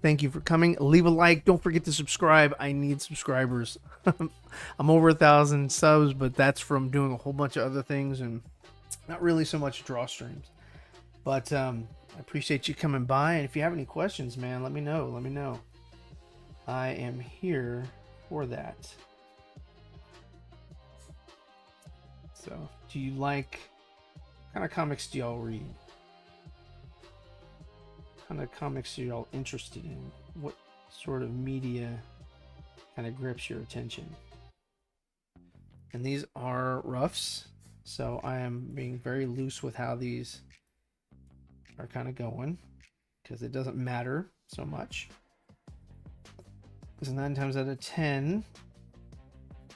Thank you for coming. Leave a like. Don't forget to subscribe. I need subscribers. I'm over 1,000 subs, but that's from doing a whole bunch of other things and not really so much draw streams. But I appreciate you coming by. And if you have any questions, man, let me know. Let me know. I am here for that. So, do you like, what kind of comics do y'all read? What kind of comics are y'all interested in? What sort of media kind of grips your attention? And these are roughs, so I am being very loose with how these are kind of going, because it doesn't matter so much. Because 9 times out of 10,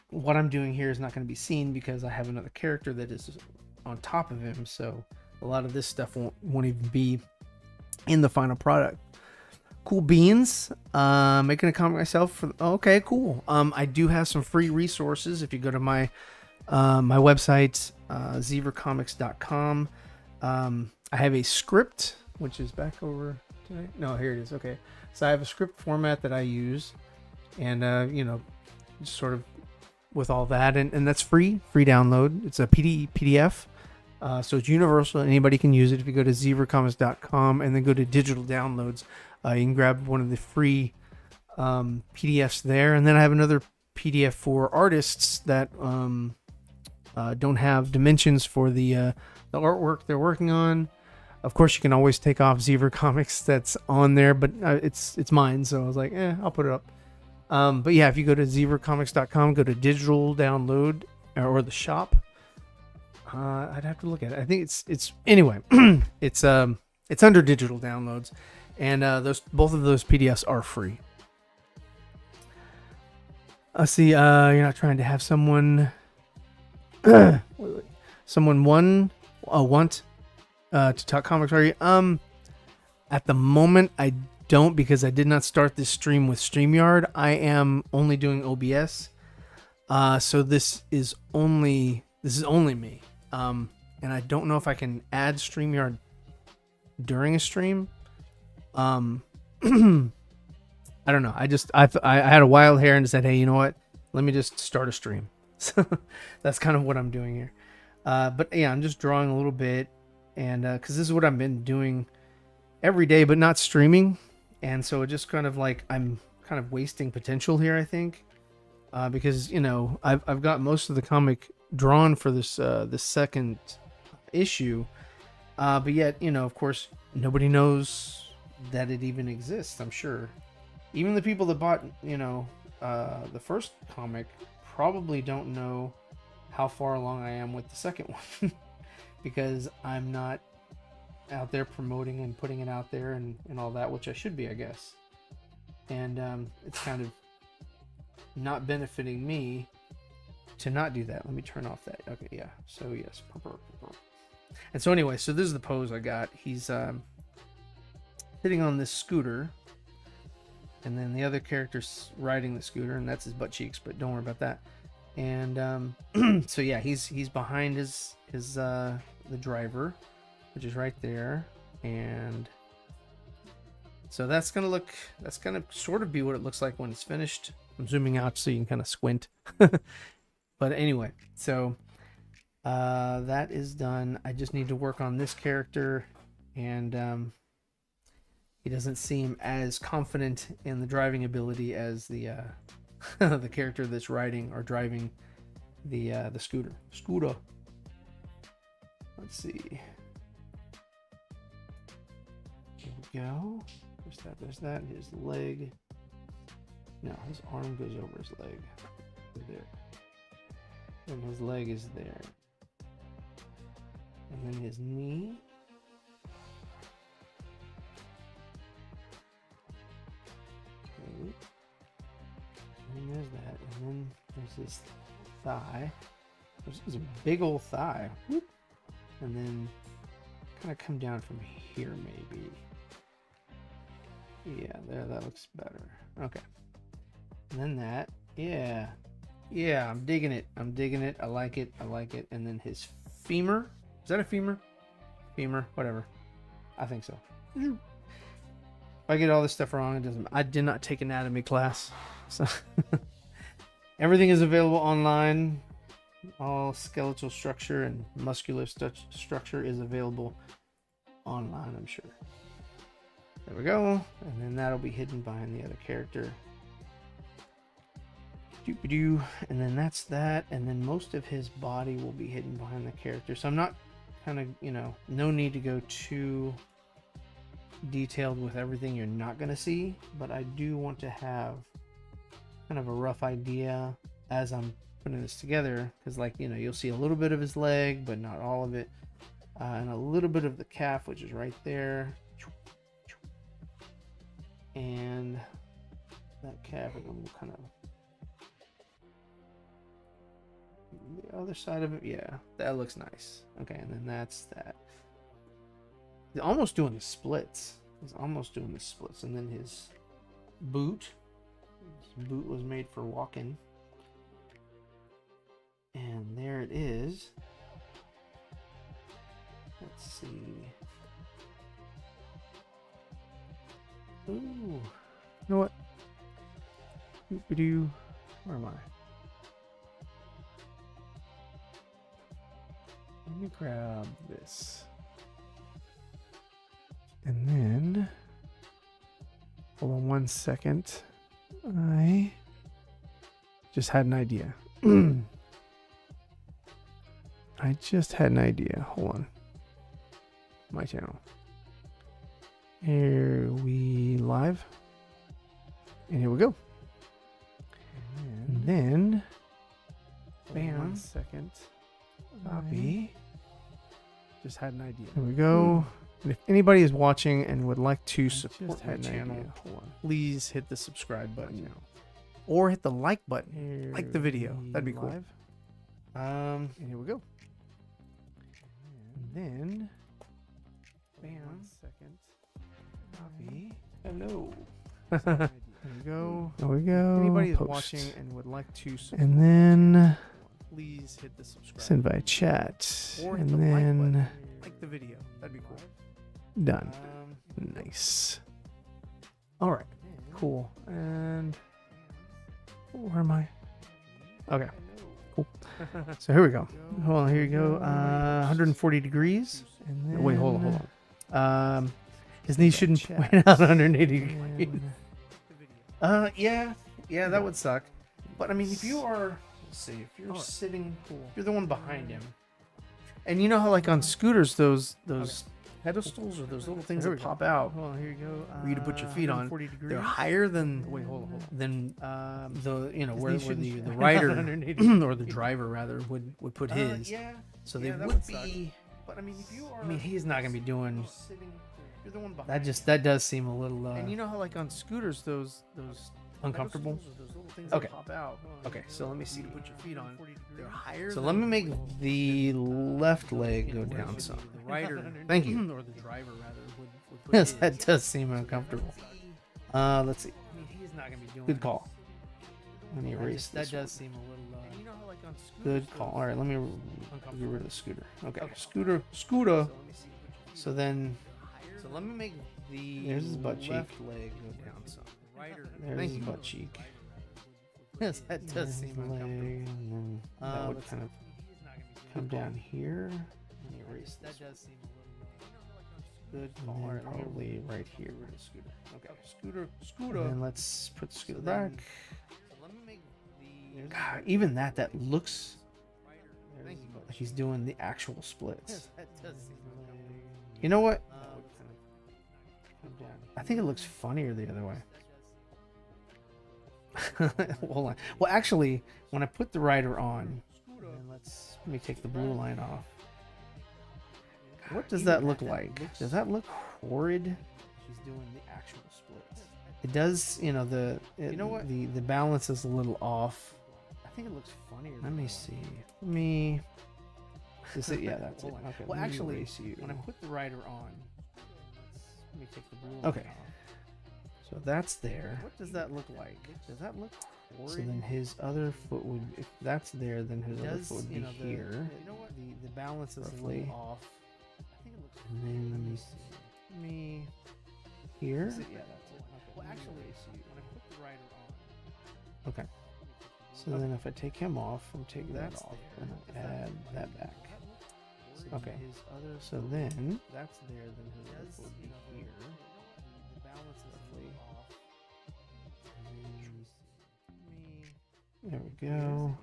what I'm doing here is not going to be seen because I have another character that is on top of him, so a lot of this stuff won't even be in the final product. Cool beans. Making a comic myself for, okay, cool. I do have some free resources if you go to my my website, zeevercomics.com. I have a script, which is back over today. No, here it is. Okay, so I have a script format that I use, and you know, just sort of with all that, and that's free download. It's a PDF. So it's universal. Anybody can use it. If you go to zeevercomics.com and then go to digital downloads, you can grab one of the free PDFs there. And then I have another PDF for artists that don't have dimensions for the artwork they're working on. Of course, you can always take off Zeever Comics that's on there, but it's mine, so I was like, I'll put it up. But yeah, if you go to zeevercomics.com, go to digital download or the shop. I'd have to look at it. I think it's anyway. it's under digital downloads, and both of those PDFs are free. Let's see. You're not trying to have someone want to talk comics, are you? At the moment, I don't, because I did not start this stream with StreamYard. I am only doing OBS, so this is only me. And I don't know if I can add StreamYard during a stream. I don't know. I had a wild hair and said, hey, you know what? Let me just start a stream. So that's kind of what I'm doing here. But yeah, I'm just drawing a little bit, and because this is what I've been doing every day, but not streaming, and so it just kind of like I'm kind of wasting potential here, I think, because you know I've got most of the comic drawn for this second issue, but yet you know of course nobody knows that it even exists. I'm sure even the people that bought you know the first comic probably don't know how far along I am with the second one because I'm not out there promoting and putting it out there and all that, which I should be, I guess. And it's kind of not benefiting me to not do that. Let me turn off that. Okay, yeah. So yes. And so anyway, so this is the pose I got. He's sitting on this scooter, and then the other character's riding the scooter, and that's his butt cheeks, but don't worry about that. And so yeah, he's behind the driver, which is right there, and so that's gonna sort of be what it looks like when it's finished. I'm zooming out so you can kind of squint. But anyway, so that is done. I just need to work on this character, and he doesn't seem as confident in the driving ability as the the character that's riding or driving the scooter. Let's see. Here we go. There's that. His leg. No, his arm goes over his leg. There. And his leg is there. And then his knee. Okay. And there's that. And then there's his thigh. There's a big old thigh. Whoop. And then kind of come down from here, maybe. Yeah, there, that looks better. Okay. And then that. Yeah. Yeah, I'm digging it. I like it. And then his femur. Is that a femur? Femur, whatever. I think so. If I get all this stuff wrong, it doesn't. I did not take anatomy class. So everything is available online. All skeletal structure and muscular structure is available online, I'm sure. There we go. And then that'll be hidden behind the other character. Doop-a-doo. And then that's that. And then most of his body will be hidden behind the character. So I'm not kind of, you know, no need to go too detailed with everything you're not going to see. But I do want to have kind of a rough idea as I'm putting this together. Because, like, you know, you'll see a little bit of his leg, but not all of it. And a little bit of the calf, which is right there. And that calf, and then we'll kind of the other side of it. Yeah, that looks nice. Okay, and then that's that. He's almost doing the splits. And then his boot. His boot was made for walking. And there it is. Let's see. Ooh. You know what? Doop-a-doo. Where am I? Let me grab this. And then, hold on one second. I just had an idea. I just had an idea. Hold on. My channel. Here we live. And here we go. And then bam. 1 second. Copy. Just had an idea. There we go. And if anybody is watching and would like to support my channel, please hit the subscribe button. Or hit the like button. Here like the video. That'd be cool. And here we go. And then bam. 1 second. Copy. Hello. There we go. There we go. If anybody is watching and would like to support, and then please hit the subscribe. Send by chat. Or and then like the video. That'd be cool. Done. Nice. All right. cool. And where am I? Okay, cool. So here we go. Hold on, here you go. 140 degrees. And then, Wait, hold on. His knees shouldn't point out 180 degrees. Yeah, that would suck. But I mean, if you are, let's see, if you're sitting, you're the one behind him. And you know how, like on scooters, those pedestals or those little things that pop out. Well, here you go. For you to put your feet on. Degrees. They're higher than Wait, hold on. than the where knees the shouldn't rider 180 or the driver rather would put his. So they that would would suck. be. But I mean, if you are, I mean, he's not gonna be doing. you're the one behind. That does seem a little. And you know how, like on scooters, those uncomfortable. pedestals or those little things Okay. that pop out. Okay, so let me see. To put your feet on. They're higher. So let me make the left leg go down some. The rider. Thank you. Or the driver rather would put Yes, his. that does seem uncomfortable. Let's see. I mean, he's not gonna be doing. Good call. Let me erase That this. does seem a little. You know how, like on scooters, Good call. All right, let me get rid of the scooter. Okay, scooter. So let me see. So then, So let me make the there's his butt cheek. left leg go down some. Rider. There's Thank his you. butt cheek. Yes, that does There's seem the leg, uncomfortable. and then that would let's kind of He's not gonna be come doing. down here. Let me erase That this. does seem a little. Good And call. then All right, probably right here. Rid of scooter. Okay, Scooter. and then let's put the scooter So then- back. So let me make the. God, even that looks Rider. Thank you. like he's doing the actual splits. Yes, that does seem uncomfortable. You know what? Come down. I think it looks funnier the other way. Hold on. Well, actually, when I put the rider on, and let me take the blue line off. What does that look like? Does that look horrid? She's doing the actual splits. It does, you know, You know what? the balance is a little off. I think it looks funnier. Let me see. Let me. Is it? Yeah, that's it. Hold on. Okay. Well, let me actually, erase you. when I put the rider on, let me take the blue. Okay. line off. So that's there. What does that look like? Does that look horrid? So then his other foot would, if that's there, then his It other does, foot would be you know, here. You know what? The balance is a Roughly. little off. I think it looks. And then let me see. Let me here. Yeah, that's it. Okay. Well, actually, when I put the rider on, Okay. So then if I take him off, I'm taking that That's off, there. and I add that back. Okay. his other. So then That's there. Then his other Does, foot would be you know, here. The balance is a little off. there we go. Well,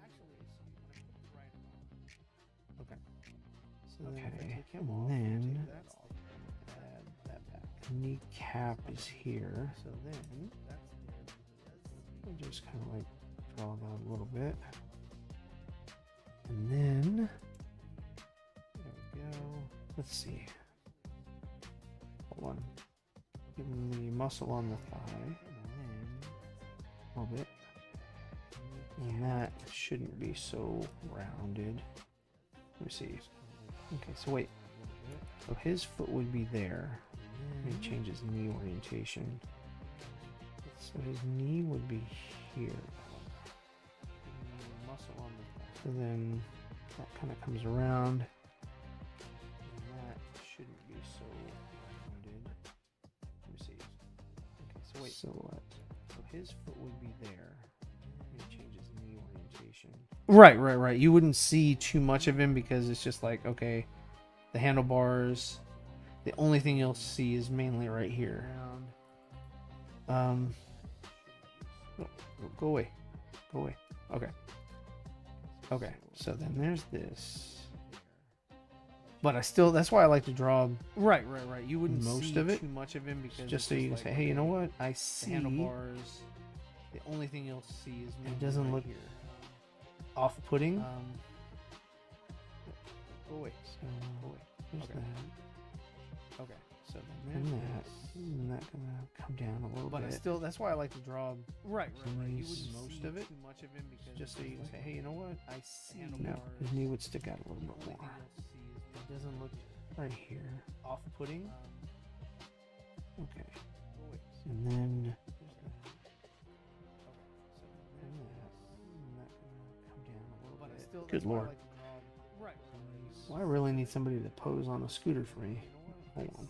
actually, when I put the rider on. Okay. So then if I okay. take him And off, then that off, add that back. kneecap is here. So then that's there. I'll just kind of like draw that a little bit. And then there we go. Let's see. Hold on. Give him the muscle on the thigh. And then a little bit. And that shouldn't be so rounded. Let me see. Okay, so wait. So his foot would be there. Let me change his knee orientation. So his knee would be here. Muscle on the. So then that kind of comes around. And that shouldn't be so rounded. Let me see. Okay, so wait. Silhouette. So his foot would be there. Let me change his knee orientation. Right. You wouldn't see too much of him because it's just like, okay, the handlebars. The only thing you'll see is mainly right here. Around. No, go away. Go away. Okay. Okay. So then there's this. But I still, that's why I like to draw Right. You wouldn't most see of it, too much of him because just it's so you can like, say, hey, you know okay, what? I the see handlebars. The only thing you'll see is maybe doesn't right look here. off-putting. Go away. So Go away. there's Okay. that. Okay. So then And there's that. this. And that gonna come down a little But I bit. still, that's why I like to draw. Right. You Nice. wouldn't Most see of it, too much of him because just so it's you can like, say, hey, you know what? I see. No, his knee would stick out a little bit more. It doesn't look Right here. off-putting. Okay. And then and that gonna come down a little But I bit. still, Good that's why I lord. like to draw. Right. Well, I really need somebody to pose on a scooter for me. Hold on.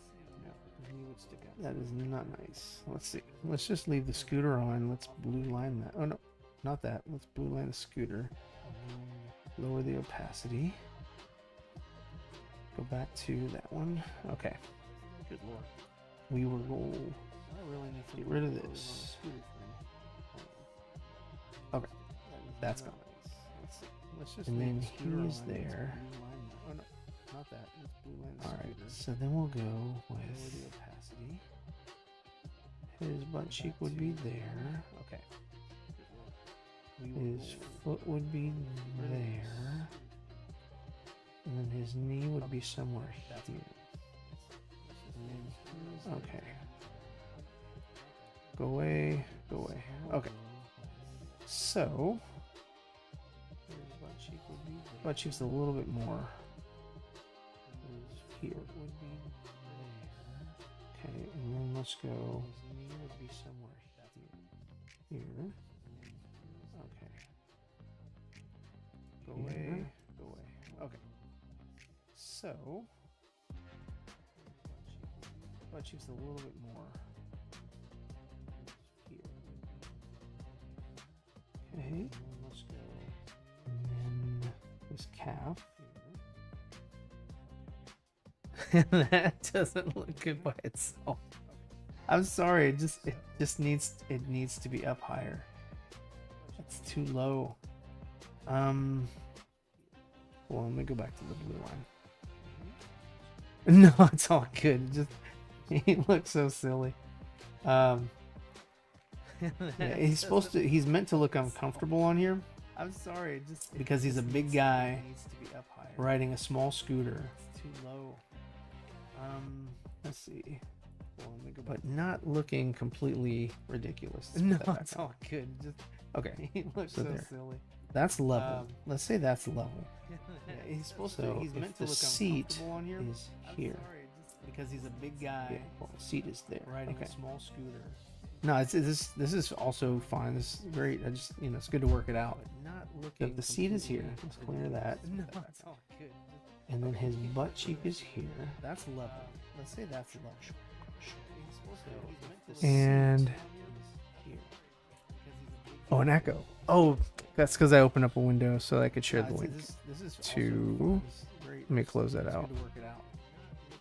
knee would stick out. That is not nice. Let's see. Let's just leave the scooter on. Let's blue line that. Oh no, not that. Let's blue line the scooter. Lower the opacity. Go back to that one. Okay. Good lord. We will I really need to get rid of put it on the this. scooter for me. Okay. That is That's not gone. nice. Let's see. Let's just And leave then the scooter he is on. Let's there. blue line that. Oh no, not that. Let's blue line the All right. scooter. So then we'll go Lower with the opacity. his butt cheek Back would be to- there. Okay. Good lord. We will His go foot would be rid of this. there. And then his knee would be somewhere That's here. Let's just And leave then the scooter he's- on. okay. Go away. Go away. Okay. So His butt cheek would be there. butt cheek's a little bit more His here. foot would be there. Okay, and then let's go His knee would be somewhere here. here. Okay. Go Here. away. Go away. Okay. So butt cheek's a little bit more here. Okay. And then let's go And then this calf. here. That doesn't look good by itself. I'm sorry, it just needs to be up higher. It's too low. Well, let me go back to the blue line. No, it's all good. It just he looks so silly. Yeah, he's meant to look uncomfortable on here. I'm sorry, because he's a big guy Needs to be up higher. riding a small scooter. It's too low. Let's see. Well, let me go back. But not looking completely ridiculous. Let's put No, that back it's on. all good. Just Okay. he looks So so there. silly. That's level. Um, Let's say that's level. Yeah, he's supposed So to. He's if meant to the look seat uncomfortable on here. is here. Because he's a big guy Yeah, well, the seat is there. riding Okay. a small scooter. No, this is also fine. This is great. I just it's good to work it out. But not So looking. the seat is here. completely Let's clear that. ridiculous. No, it's all good. And then his butt cheek is here. That's level. Let's say that's level. He's supposed to. He's meant to look And here. oh, an echo. Oh, that's because I opened up a window so I could share the link. This is also to- fun. This is great. Let me close that It's out. good to work it out.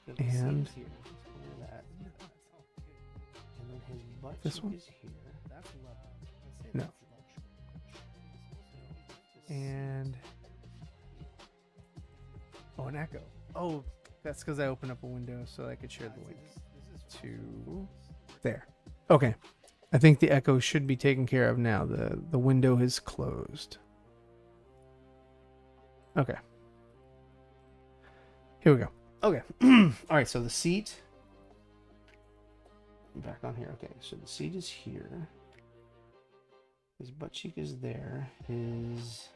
So the seat And is here. Let's clear that. and then his butt This cheek one? is here. That's level. Let's say No. that's level. And oh, an echo. Oh, that's because I opened up a window so I could share the link to there. Okay. I think the echo should be taken care of now. The window is closed. Okay. Here we go. Okay. All right, so the seat back on here. Okay, so the seat is here. His butt cheek is there. His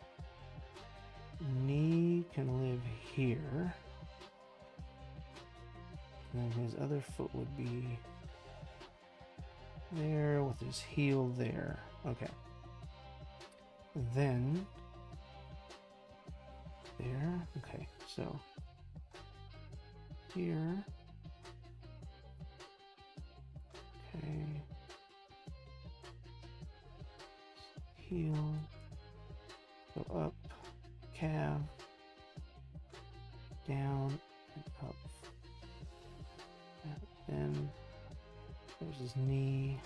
knee can live here. And then his other foot would be there with his heel there. Okay. Then there. Okay, so here. Okay. Heel. Go up. Calf. Down and up. Then there's his knee.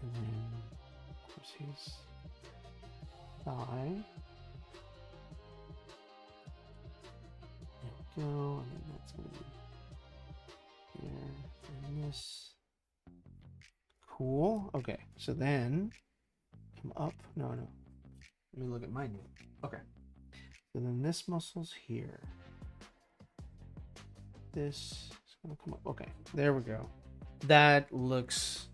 And then of course his thigh. There we go. And then that's gonna be there. And this. Cool. Okay. So then come up. No. Let me look at my knee. Okay. So then this muscle's here. This is gonna come up. Okay, there we go. That looks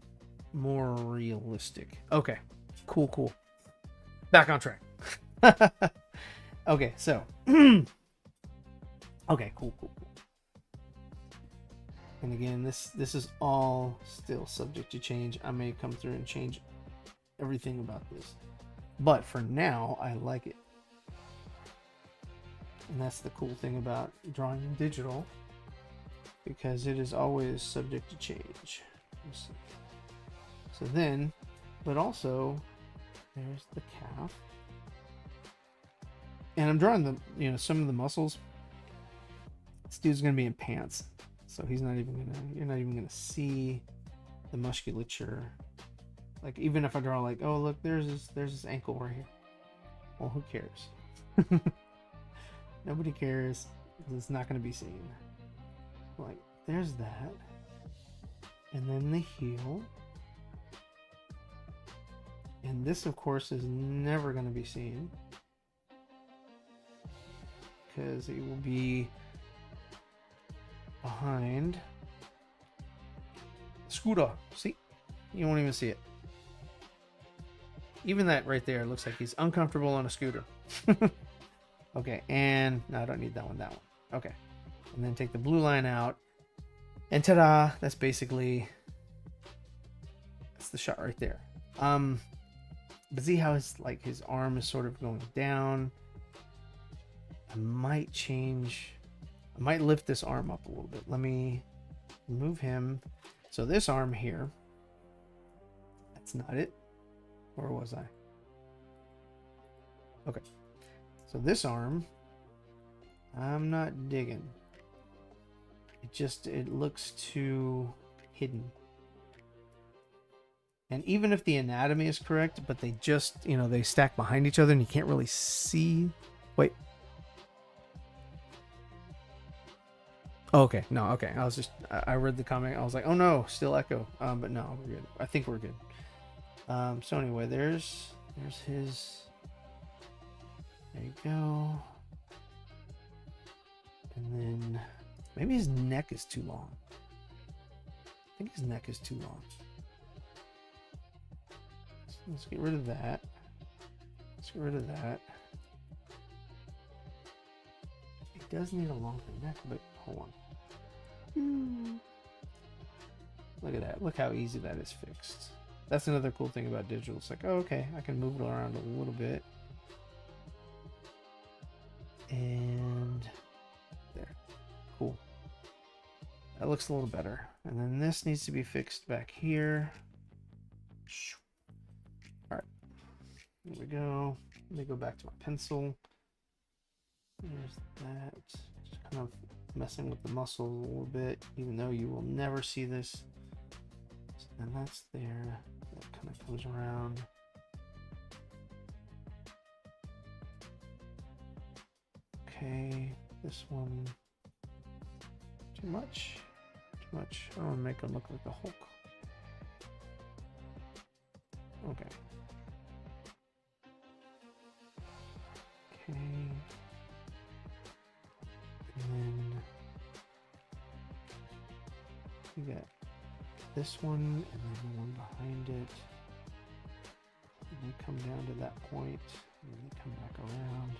more realistic. Okay, cool. Back on track. Okay, so okay, cool. And again, this is all still subject to change. I may come through and change everything about this, but for now, I like it. And that's the cool thing about drawing in digital. because it is always subject to change. So then, but also, there's the calf. And I'm drawing the, you know, some of the muscles. This dude's gonna be in pants, so he's not even gonna, you're not even gonna see the musculature. Like, even if I draw like, oh look, there's his ankle right here. Well, who cares? Nobody cares. It's not gonna be seen. Like, there's that. And then the heel. And this, of course, is never going to be seen, because it will be behind the scooter. See? You won't even see it. Even that right there looks like he's uncomfortable on a scooter. Okay, and no, I don't need that one, that one. Okay. And then take the blue line out. And ta-da! That's basically, that's the shot right there. But see how his, like, his arm is sort of going down. I might change, I might lift this arm up a little bit. Let me move him. So this arm here, that's not it. Where was I? Okay. So this arm, I'm not digging. It looks too hidden. And even if the anatomy is correct, but they just, you know, they stack behind each other and you can't really see. Wait. Okay. No, okay. I read the comment. I was like, oh no, still echo. But no, we're good. I think we're good. So anyway, there's his, there you go. And then maybe his neck is too long. I think his neck is too long. Let's get rid of that. Let's get rid of that. It does need a longer neck, but hold on. Look at that. Look how easy that is fixed. That's another cool thing about digital. It's like, oh, okay, I can move it around a little bit. And there. Cool. That looks a little better. And then this needs to be fixed back here. All right. There we go. Let me go back to my pencil. There's that. Just kind of messing with the muscle a little bit, even though you will never see this. And that's there. That kind of comes around. Okay, this one. Too much. Too much. I don't want to make him look like the Hulk. Okay. Okay. And then you got this one, and then the one behind it. And they come down to that point, and then they come back around.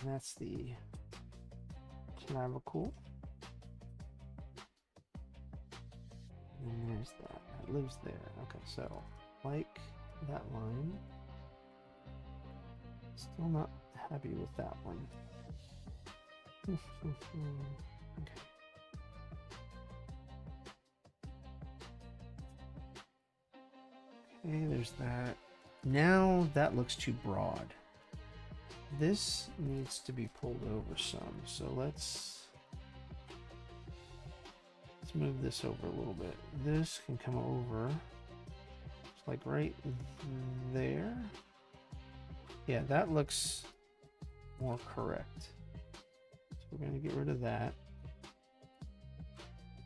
And that's the clavicle. And then there's that. That lives there. Okay, so like that line. Still not happy with that one. Okay. Okay, there's that. Now that looks too broad. This needs to be pulled over some. So let's move this over a little bit. This can come over. It's like right there. Yeah, that looks more correct. So we're going to get rid of that.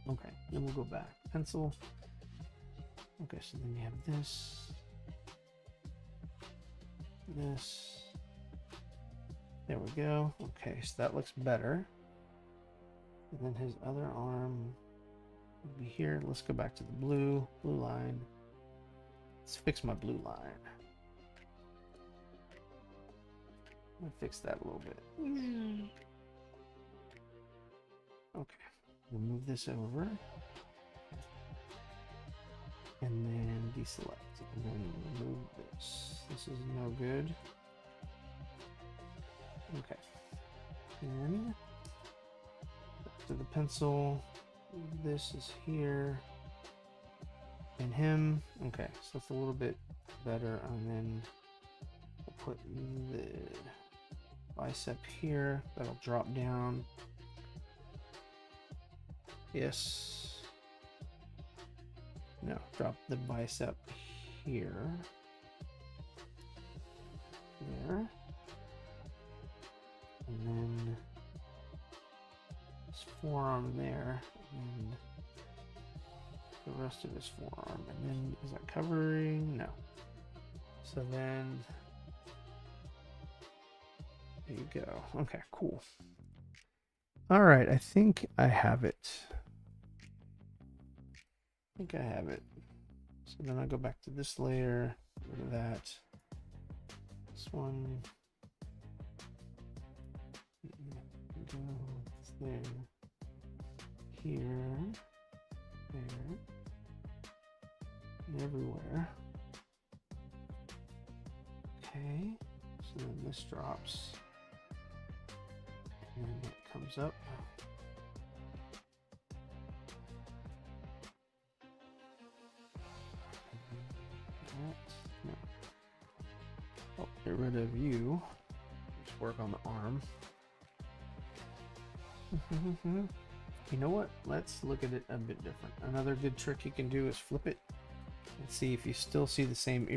Okay, then we'll go back. Pencil. Okay, so then you have this. This. There we go. Okay, so that looks better. And then his other arm would be here. Let's go back to the blue line. Let's fix my blue line. I'm gonna fix that a little bit. Okay, we'll move this over. And then deselect. And then remove this. This is no good. Okay. And to the pencil. This is here. And him. Okay, so it's a little bit better. And then we'll put the bicep here. That'll drop down. Yes. No, drop the bicep here. There. And then his forearm there. And the rest of his forearm. And then, is that covering? No. So then, there you go. Okay, cool. All right, I think I have it. So then I go back to this layer, rid of that. This one. Go there. Here. There. And everywhere. Okay. So then this drops. And then it comes up. No. Oh, get rid of you. Just work on the arm. You know what? Let's look at it a bit different. Another good trick you can do is flip it and see if you still see the same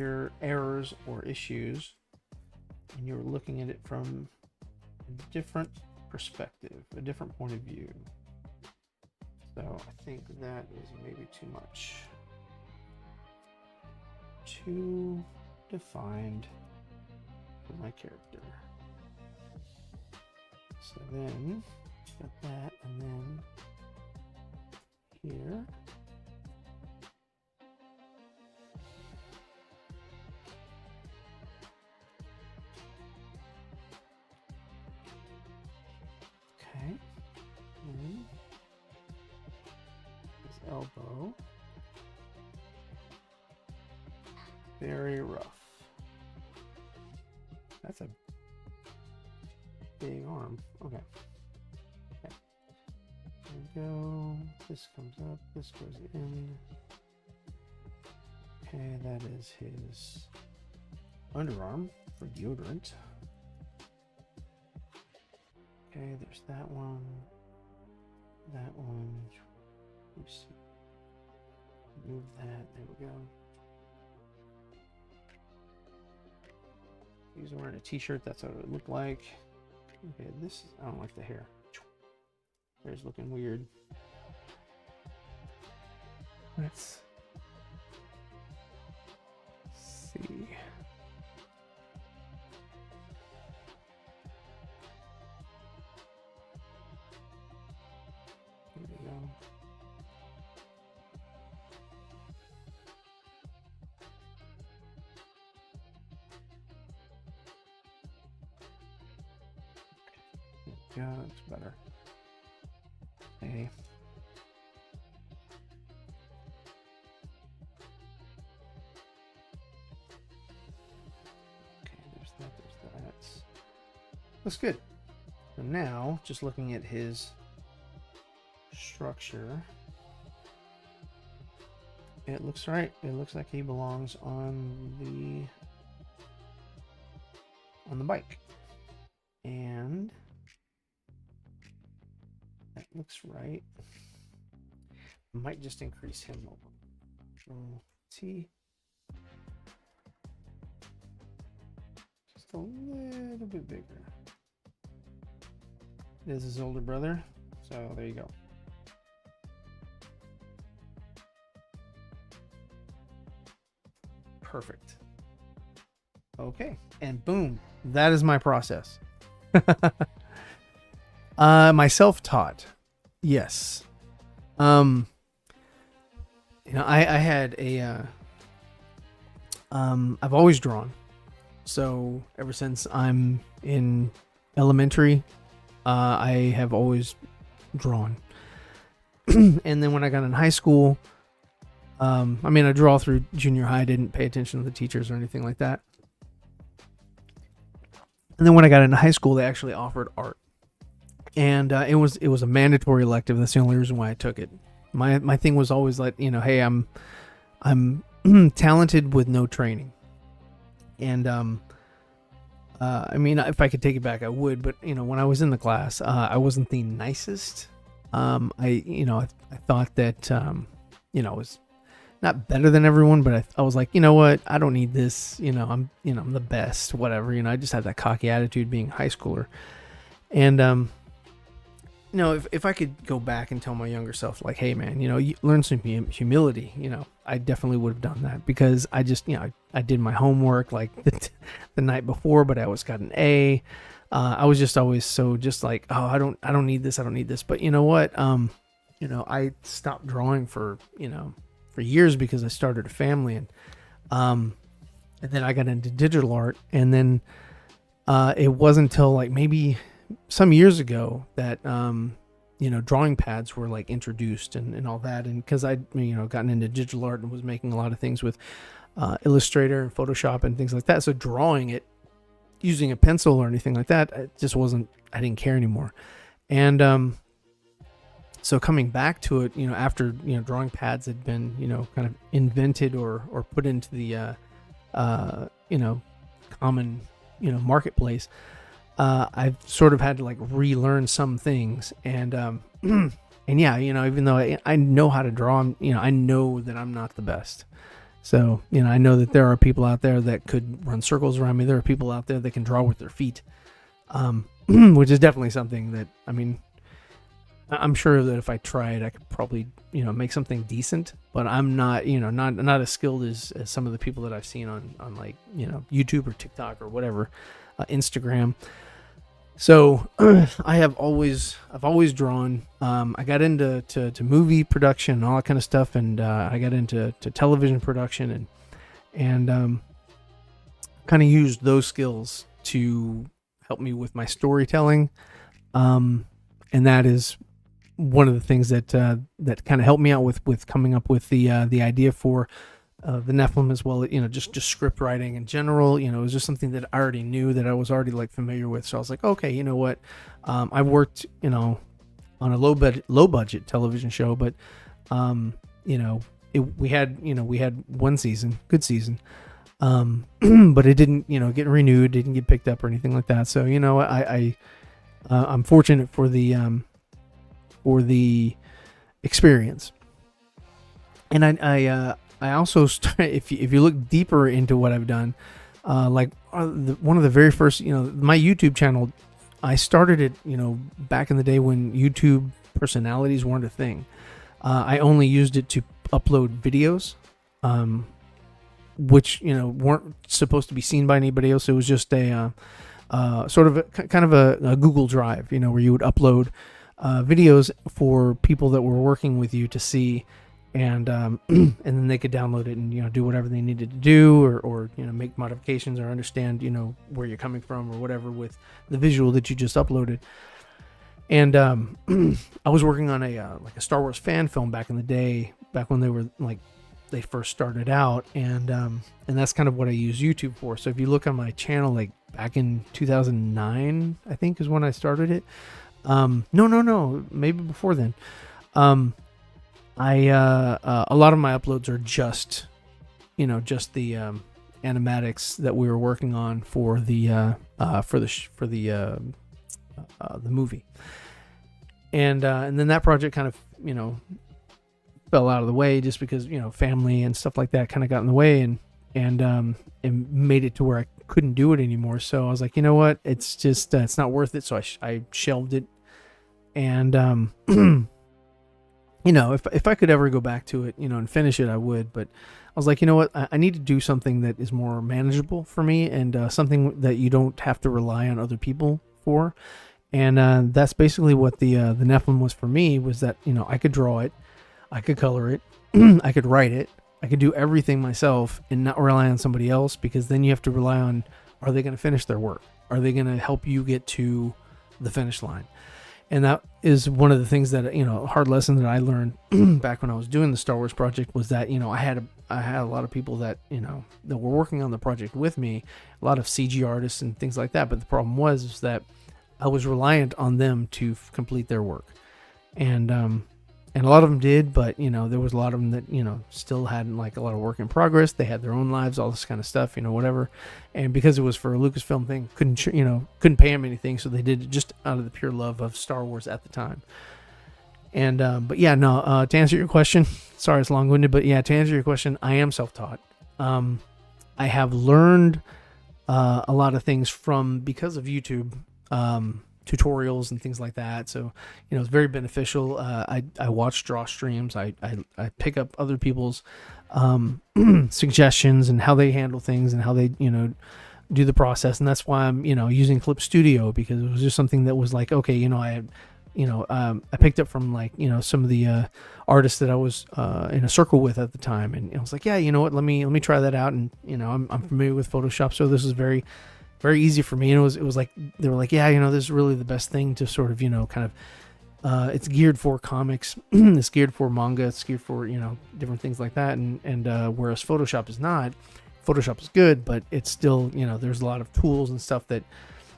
errors or issues, and you're looking at it from a different perspective, a different point of view. So I think that is maybe too much. Too defined for my character. So then got that, and then here. Okay. And his elbow. Very rough. That's a big arm. Okay. Okay. There we go. This comes up. This goes in. Okay, that is his underarm for deodorant. Okay, there's that one. That one. Let me see. Move that. There we go. He's wearing a t-shirt. That's what it would look like. Okay, this is, I don't like the hair. Hair's looking weird. Let's see. There we go. Yeah, that's better. Okay. Okay, there's that, there's that. Looks good. So now, just looking at his structure, it looks right. It looks like he belongs on the bike. And that looks right. Might just increase him a little. T. Just a little bit bigger. It is his older brother, so there you go. Perfect. Okay, and boom, that is my process. My self-taught, yes. You know, I had a I've always drawn, so ever since I'm in elementary, I have always drawn. And then when I got in high school, I mean, I drew all through junior high. I didn't pay attention to the teachers or anything like that. And then when I got into high school, they actually offered art, and it was a mandatory elective. That's the only reason why I took it. My thing was always like, hey, I'm talented with no training, and I mean, if I could take it back, I would. But when I was in the class, I wasn't the nicest. I thought that I was not better than everyone, but I was like, you know what, I don't need this. I'm the best, whatever. I just had that cocky attitude being a high schooler, and if I could go back and tell my younger self, like, hey man, you learn some humility, I definitely would have done that, because I just, I did my homework like the night before, but I always got an A. I was just always so just like, oh, I don't need this. I don't need this. But you know what? I stopped drawing for years because I started a family, and then I got into digital art, and then it wasn't until like maybe some years ago that drawing pads were like introduced and all that, and because I'd gotten into digital art and was making a lot of things with Illustrator and Photoshop and things like that, so drawing it using a pencil or anything like that, it just wasn't, I didn't care anymore. And so coming back to it, after drawing pads had been kind of invented or put into the common marketplace, I've sort of had to like relearn some things, and and yeah, even though I know how to draw, I know that I'm not the best. So I know that there are people out there that could run circles around me. There are people out there that can draw with their feet, which is definitely something that, I'm sure that if I tried, I could probably make something decent. But I'm not not as skilled as some of the people that I've seen on like YouTube or TikTok or whatever, Instagram. So I've always drawn. I got into to movie production and all that kind of stuff, and I got into television production, and kind of used those skills to help me with my storytelling, and that is one of the things that kind of helped me out with coming up with the idea for the Nephilim as well. Just script writing in general. It was just something that I already knew, that I was already like familiar with. So I was like, okay, you know what? I worked on a low budget television show, but we had one season, good season, but it didn't get renewed, didn't get picked up or anything like that. So I'm fortunate for the experience, and I also if you look deeper into what I've done, one of the very first, my YouTube channel, I started it, back in the day when YouTube personalities weren't a thing. I only used it to upload videos, which, weren't supposed to be seen by anybody else. It was just a sort of a Google Drive, where you would upload videos for people that were working with you to see, and and then they could download it and do whatever they needed to do, or make modifications or understand where you're coming from or whatever with the visual that you just uploaded. And I was working on a Star Wars fan film back in the day, back when they first started out, and that's kind of what I use YouTube for. So if you look on my channel, like back in 2009, I think is when I started it. No, maybe before then. A lot of my uploads are just the animatics that we were working on for the movie, and then that project kind of fell out of the way, just because family and stuff like that kind of got in the way, and made it to where I couldn't do it anymore. So I was like, you know what, it's just it's not worth it. So I shelved it, and if I could ever go back to it, and finish it, I would. But I was like, you know what, I need to do something that is more manageable for me, and something that you don't have to rely on other people for. And that's basically what the Nephilim was for me, was that, I could draw it, I could color it, I could write it, I could do everything myself and not rely on somebody else, because then you have to rely on, are they going to finish their work? Are they going to help you get to the finish line? And that is one of the things that, a hard lesson that I learned back when I was doing the Star Wars project, was that, I had I had a lot of people that, that were working on the project with me, a lot of CG artists and things like that. But the problem is that I was reliant on them to complete their work. And a lot of them did, but, there was a lot of them that, still had like a lot of work in progress. They had their own lives, all this kind of stuff, whatever. And because it was for a Lucasfilm thing, couldn't pay them anything. So they did it just out of the pure love of Star Wars at the time. And, but yeah, no, to answer your question, sorry, it's long winded, but yeah, to answer your question, I am self-taught. I have learned, a lot of things because of YouTube, tutorials and things like that. So, it's very beneficial. I watch draw streams. I pick up other people's, suggestions and how they handle things and how they, do the process. And that's why I'm, using Clip Studio, because it was just something that was like, okay, I picked up from like, some of the, artists that I was, in a circle with at the time. And I was like, yeah, you know what, let me try that out. And, I'm familiar with Photoshop. So this is very, very easy for me. And it was like, they were like, yeah, this is really the best thing to sort of, kind of, it's geared for comics, it's geared for manga, it's geared for, different things like that. And whereas Photoshop is not, Photoshop is good, but it's still, there's a lot of tools and stuff that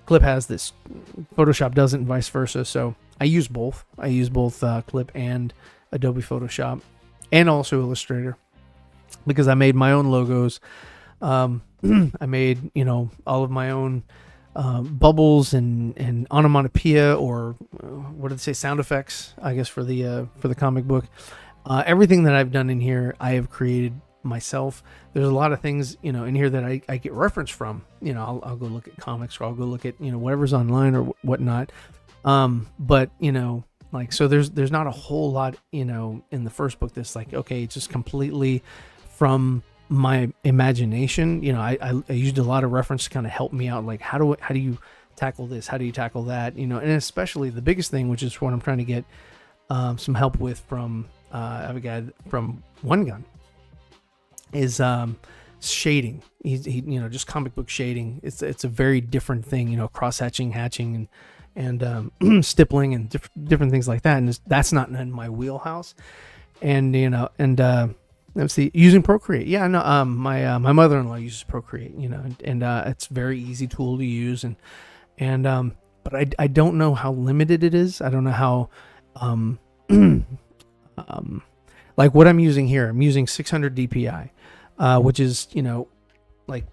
Clip has this Photoshop doesn't, and vice versa. So I use both. Clip and Adobe Photoshop, and also Illustrator, because I made my own logos. I made, all of my own bubbles and onomatopoeia, or what did they say, sound effects, I guess, for the comic book. Everything that I've done in here, I have created myself. There's a lot of things, in here that I get reference from. I'll go look at comics, or I'll go look at, whatever's online or whatnot. But, like, so there's not a whole lot, in the first book that's like, okay, it's just completely from my imagination. I used a lot of reference to kind of help me out, like how do you tackle this, how do you tackle that, and especially the biggest thing, which is what I'm trying to get some help with from I have a guy from One Gun, is shading. He just comic book shading. It's a very different thing, cross hatching and stippling and different things like that, and that's not in my wheelhouse. And let's see, using Procreate. Yeah, no, my mother-in-law uses Procreate, and it's a very easy tool to use, but I don't know how limited it is. I don't know how, like what I'm using here. I'm using 600 DPI, which is, like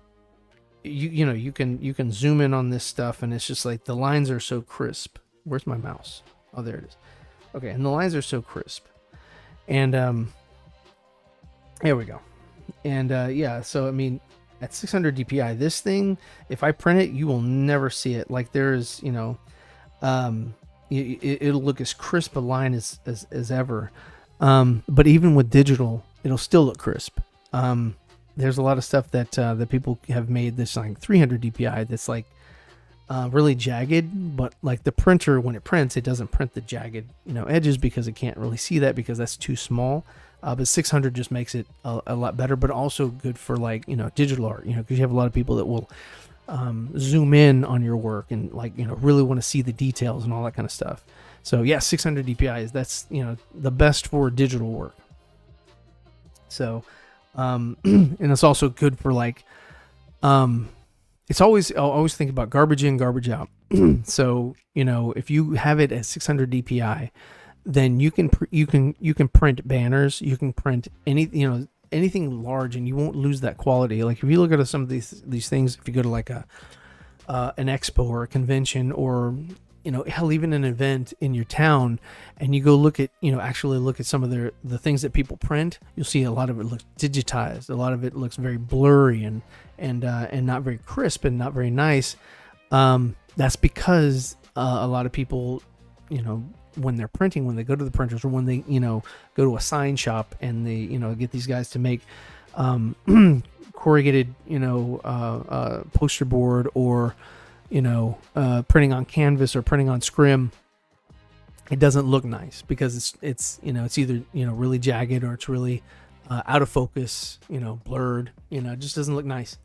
you can zoom in on this stuff, and it's just like the lines are so crisp. Where's my mouse? Oh, there it is. Okay, and the lines are so crisp, and there we go. And yeah, so I mean, at 600 DPI, this thing, if I print it, you will never see it. Like there's, it'll look as crisp a line as ever. But even with digital, it'll still look crisp. There's a lot of stuff that people have made this like 300 DPI that's like really jagged, but like the printer, when it prints, it doesn't print the jagged edges, because it can't really see that, because that's too small. But 600 just makes it a lot better, but also good for like digital art, because you have a lot of people that will zoom in on your work and like really want to see the details and all that kind of stuff. So yeah, 600 DPI that's the best for digital work. So and it's also good for like it's always, I'll always think about garbage in, garbage out. So if you have it at 600 DPI, then you can print banners, you can print anything large, and you won't lose that quality. Like if you look at some of these things, if you go to like an expo or a convention, or hell, even an event in your town, and you go look at actually look at some of the things that people print, you'll see a lot of it looks digitized, a lot of it looks very blurry and not very crisp and not very nice. That's because a lot of people when they're printing, when they go to the printers, or when they go to a sign shop and they get these guys to make corrugated poster board, or printing on canvas or printing on scrim, it doesn't look nice because it's either really jagged, or it's really out of focus, blurred, it just doesn't look nice.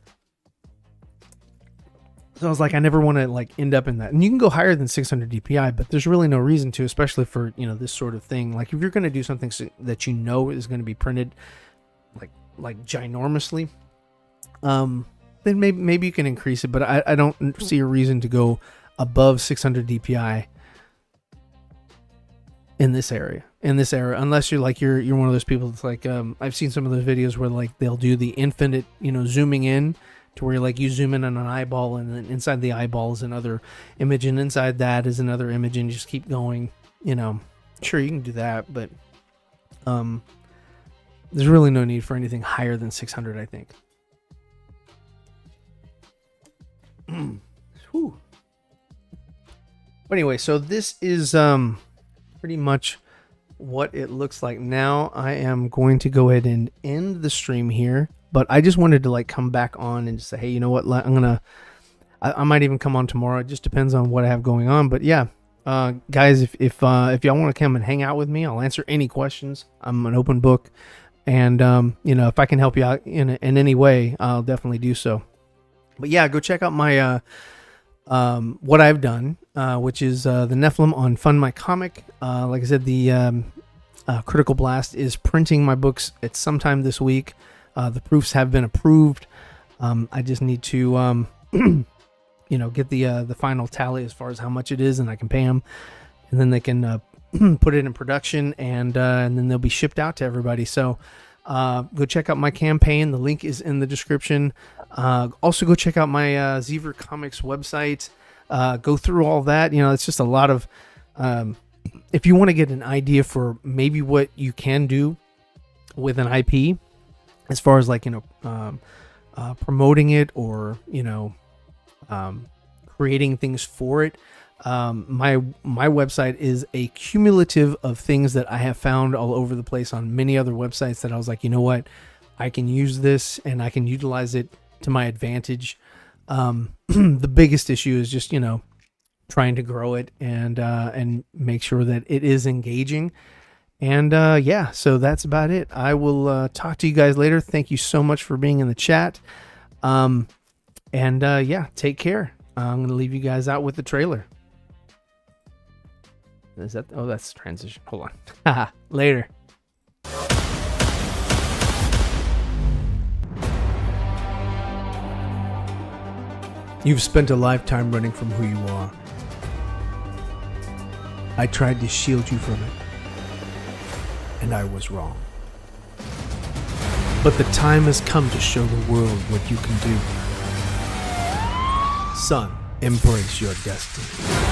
So I was like, I never want to like end up in that. And you can go higher than 600 DPI, but there's really no reason to, especially for this sort of thing. Like if you're going to do something that is going to be printed like ginormously, then maybe you can increase it. But I don't see a reason to go above 600 DPI in this area, unless you're one of those people that's like, I've seen some of those videos where like they'll do the infinite, zooming in to where like you zoom in on an eyeball, and then inside the eyeball is another image, and inside that is another image, and you just keep going. Sure, you can do that, but there's really no need for anything higher than 600, I think. Whew. But anyway, so this is pretty much what it looks like now. I am going to go ahead and end the stream here, but I just wanted to like come back on and just say, hey, you know what? I might even come on tomorrow. It just depends on what I have going on. But yeah, guys, if y'all want to come and hang out with me, I'll answer any questions. I'm an open book, and if I can help you out in any way, I'll definitely do so. But yeah, go check out my what I've done, which is the Nephilim on Fund My Comic. Like I said, the Critical Blast is printing my books at sometime this week. The proofs have been approved. I just need to get the final tally as far as how much it is, and I can pay them, and then they can put it in production, and then they'll be shipped out to everybody. So go check out my campaign. The link is in the description. Also go check out my Zeever Comics website. Go through all that. It's just a lot of if you want to get an idea for maybe what you can do with an IP as far as like promoting it, or creating things for it. My website is a cumulative of things that I have found all over the place on many other websites that I was like, you know what, I can use this and I can utilize it to my advantage. The biggest issue is just, trying to grow it and make sure that it is engaging. And yeah, so that's about it. I will talk to you guys later. Thank you so much for being in the chat. And yeah, take care. I'm going to leave you guys out with the trailer. Is that? Oh, that's transition. Hold on. Later. You've spent a lifetime running from who you are. I tried to shield you from it, and I was wrong. But the time has come to show the world what you can do. Son, embrace your destiny.